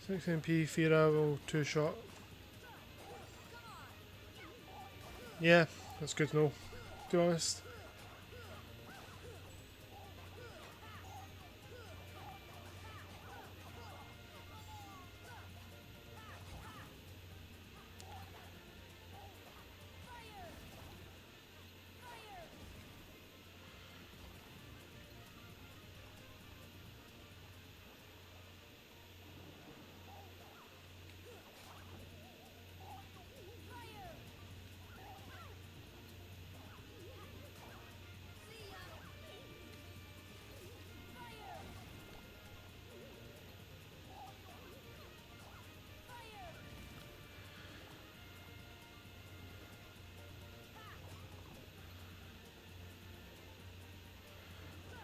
Six MP, Fira will two shot. Yeah, that's good to know, to be honest.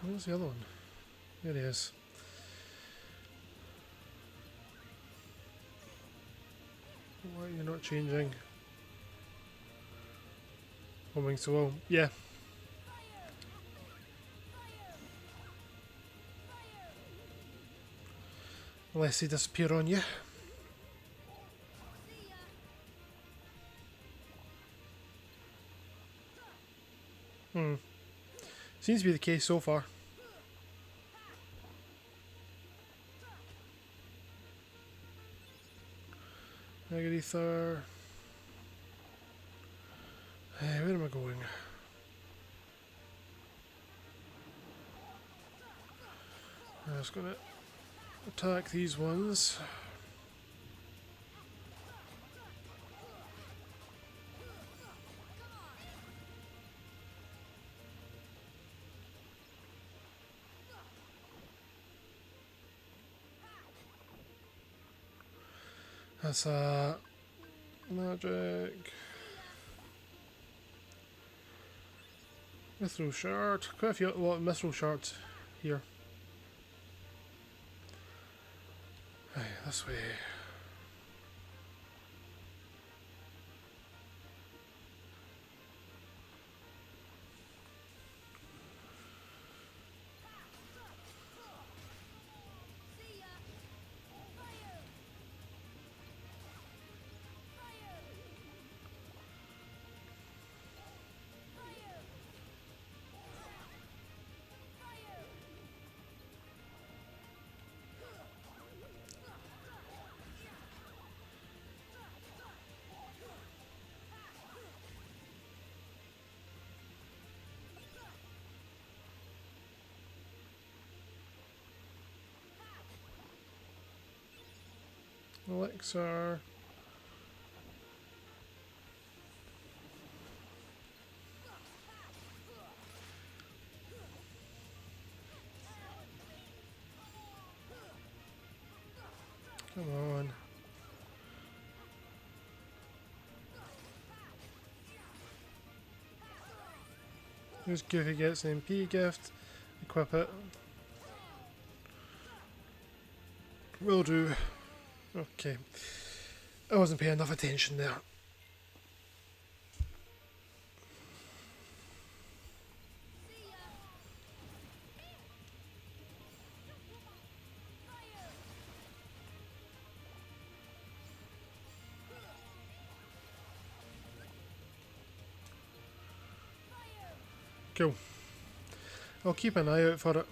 Where's the other one? There he is. Why are you not changing? Homing so well. Yeah. Unless they disappear on you. Seems to be the case so far. Megadether. Hey, where am I going? I'm just going to attack these ones. That's a magic. Mithril shard. Quite a lot of mithril shards here. Hey, this way. Elixir. Come on. Who's Goofy gets an MP gift. Equip it. Will do. Okay. I wasn't paying enough attention there. Cool. I'll keep an eye out for it.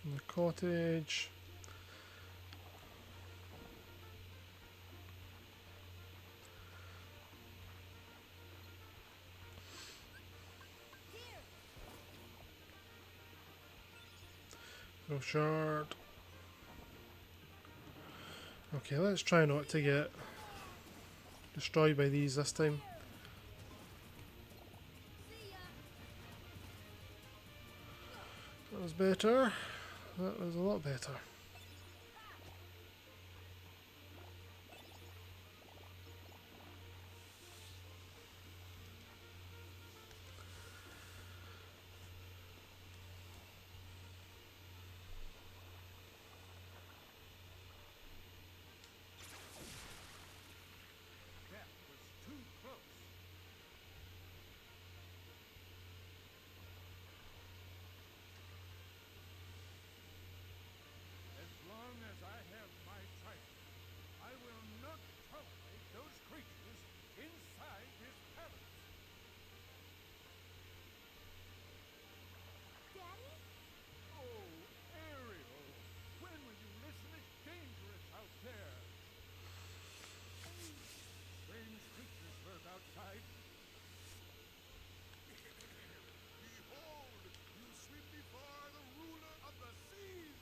The cottage. No shard. Okay, let's try not to get destroyed by these this time. That was better. That was a lot better. That was too close. As long as I have my trident, I will not tolerate those creatures inside this palace. Daddy? Oh, Ariel, when will you listen? It's dangerous out there. Strange creatures lurk outside. Behold, you sweep before the ruler of the seas,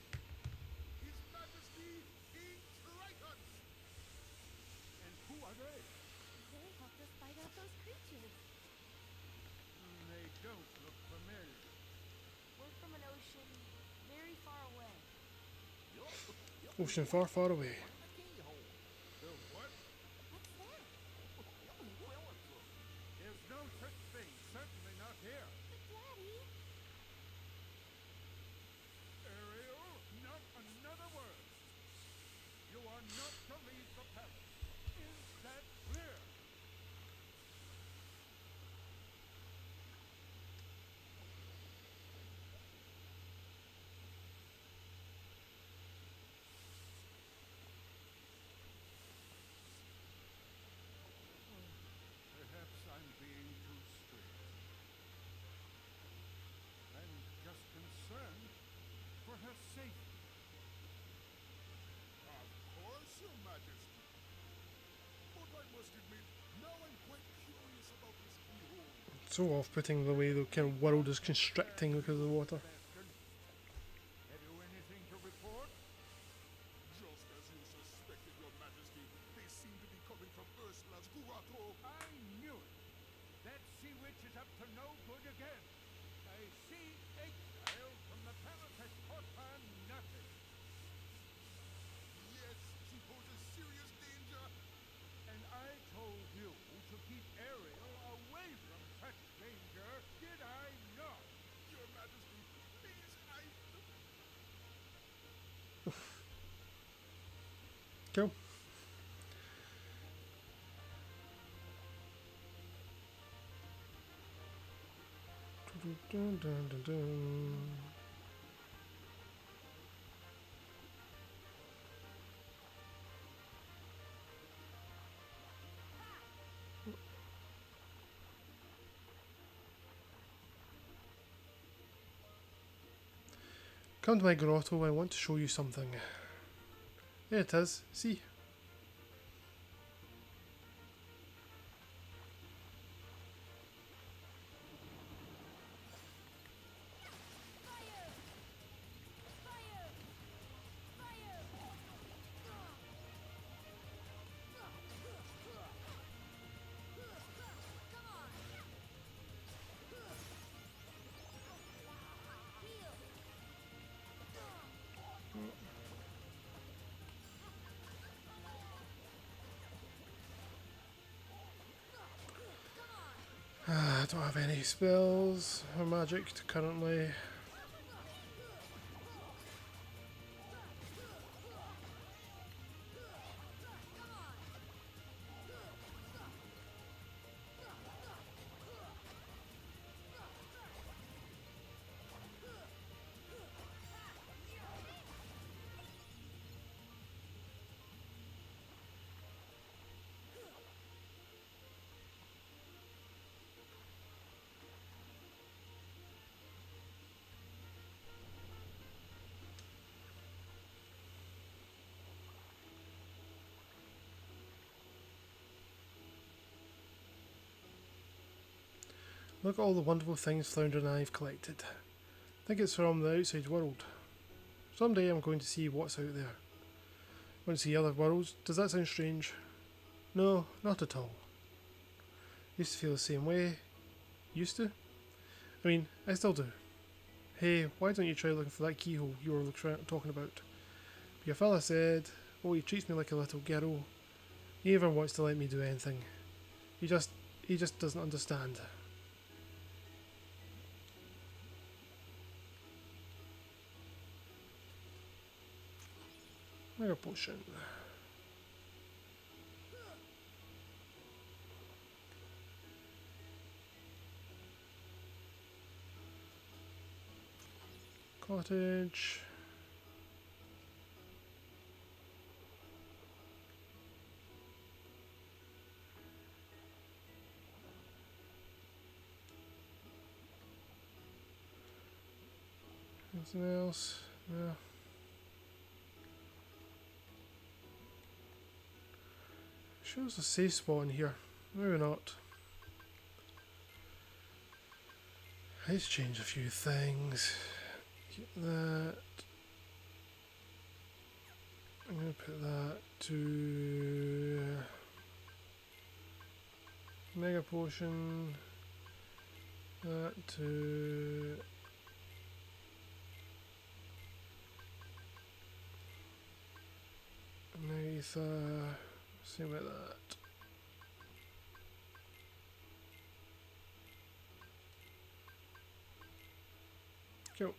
His Majesty King Triton. And who are they? They helped us fight out those creatures. They don't look familiar. We're from an ocean very far away. Ocean far, far away. The what? What's that? There's no such thing, certainly not here. But Daddy... Ariel, not another word. You are not to leave the palace. Is that clear? I'm quite curious about this keyhole. So off-putting the way the kind of world is constricting because of the water. Have you anything to report? Just as you suspected, Your Majesty. They seem to be coming from Ursula's Grotto. I knew it. That sea witch is up to no good again. I see exile from the palace has taught her nothing. Yes, she poses serious danger. And I told you to keep Ariel away from such danger, did I not? Your Majesty, please, Cool. Dun, dun, dun, dun. Come to my grotto, I want to show you something. There it is, see? I don't have any spells or magic currently. Look at all the wonderful things Flounder and I have collected. I think it's from the outside world. Someday I'm going to see what's out there. Want to see other worlds? Does that sound strange? No, not at all. Used to feel the same way. Used to? I mean, I still do. Hey, why don't you try looking for that keyhole you were talking about? But your fella said, oh, he treats me like a little girl. He never wants to let me do anything. He just doesn't understand. Mega potion. Cottage. Anything else? No. Shows a safe spot in here. Maybe not. Let's change a few things. Get that. I'm going to put that to Mega Potion. That to Naitha. Same with that. Cool.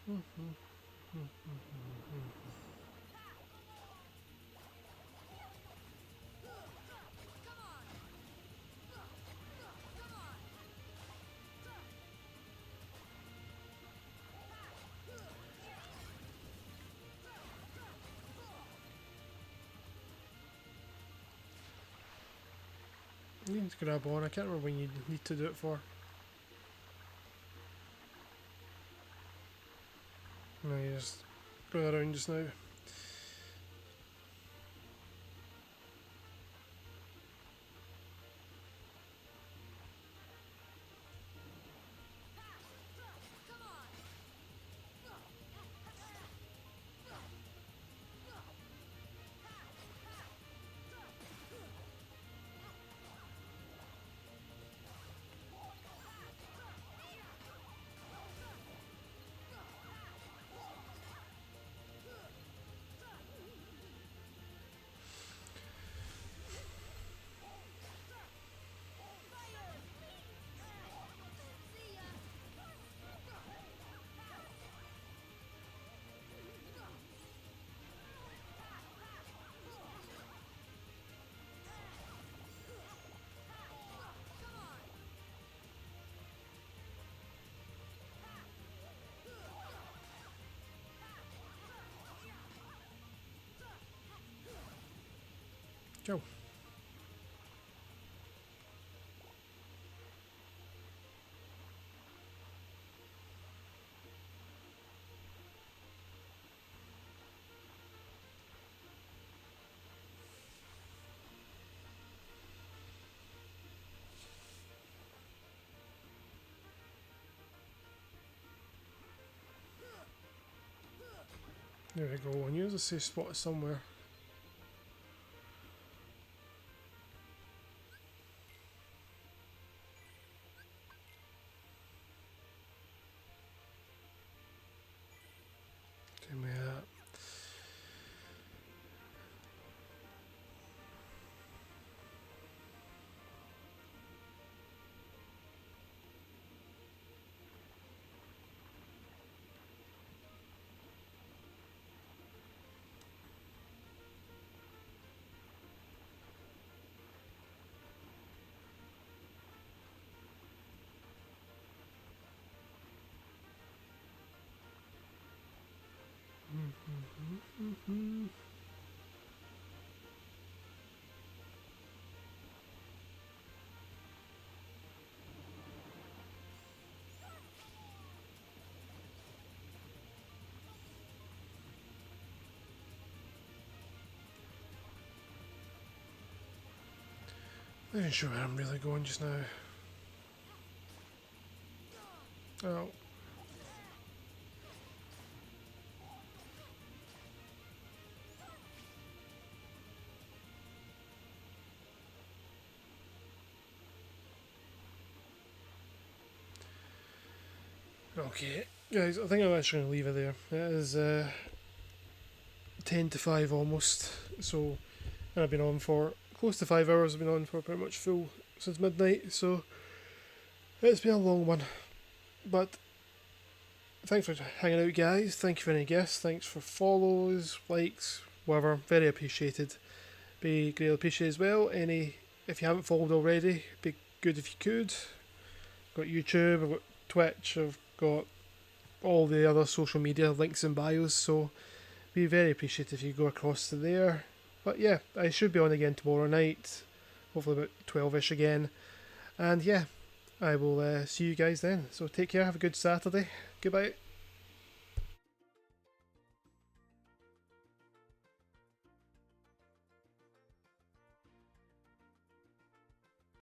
You need to grab on. I can't remember when you need to do it for. No, you just go around just now. Go. There we go. I knew there was a safe spot somewhere. Give me that. I'm not sure where I'm really going just now. Oh. Okay, guys, I think I'm actually going to leave it there. It is 10 to 5 almost, so, and I've been on for close to 5 hours. I've been on for pretty much full since midnight, so it's been a long one. But thanks for hanging out, guys. Thank you for any guests. Thanks for follows, likes, whatever. Very appreciated. Be greatly appreciated as well. If you haven't followed already, be good if you could. Got YouTube, I've got Twitch, I've got all the other social media links in bios, so be very appreciative if you go across to there. But yeah, I should be on again tomorrow night, hopefully about 12ish again. And yeah, I will see you guys then. So take care, have a good Saturday. Goodbye.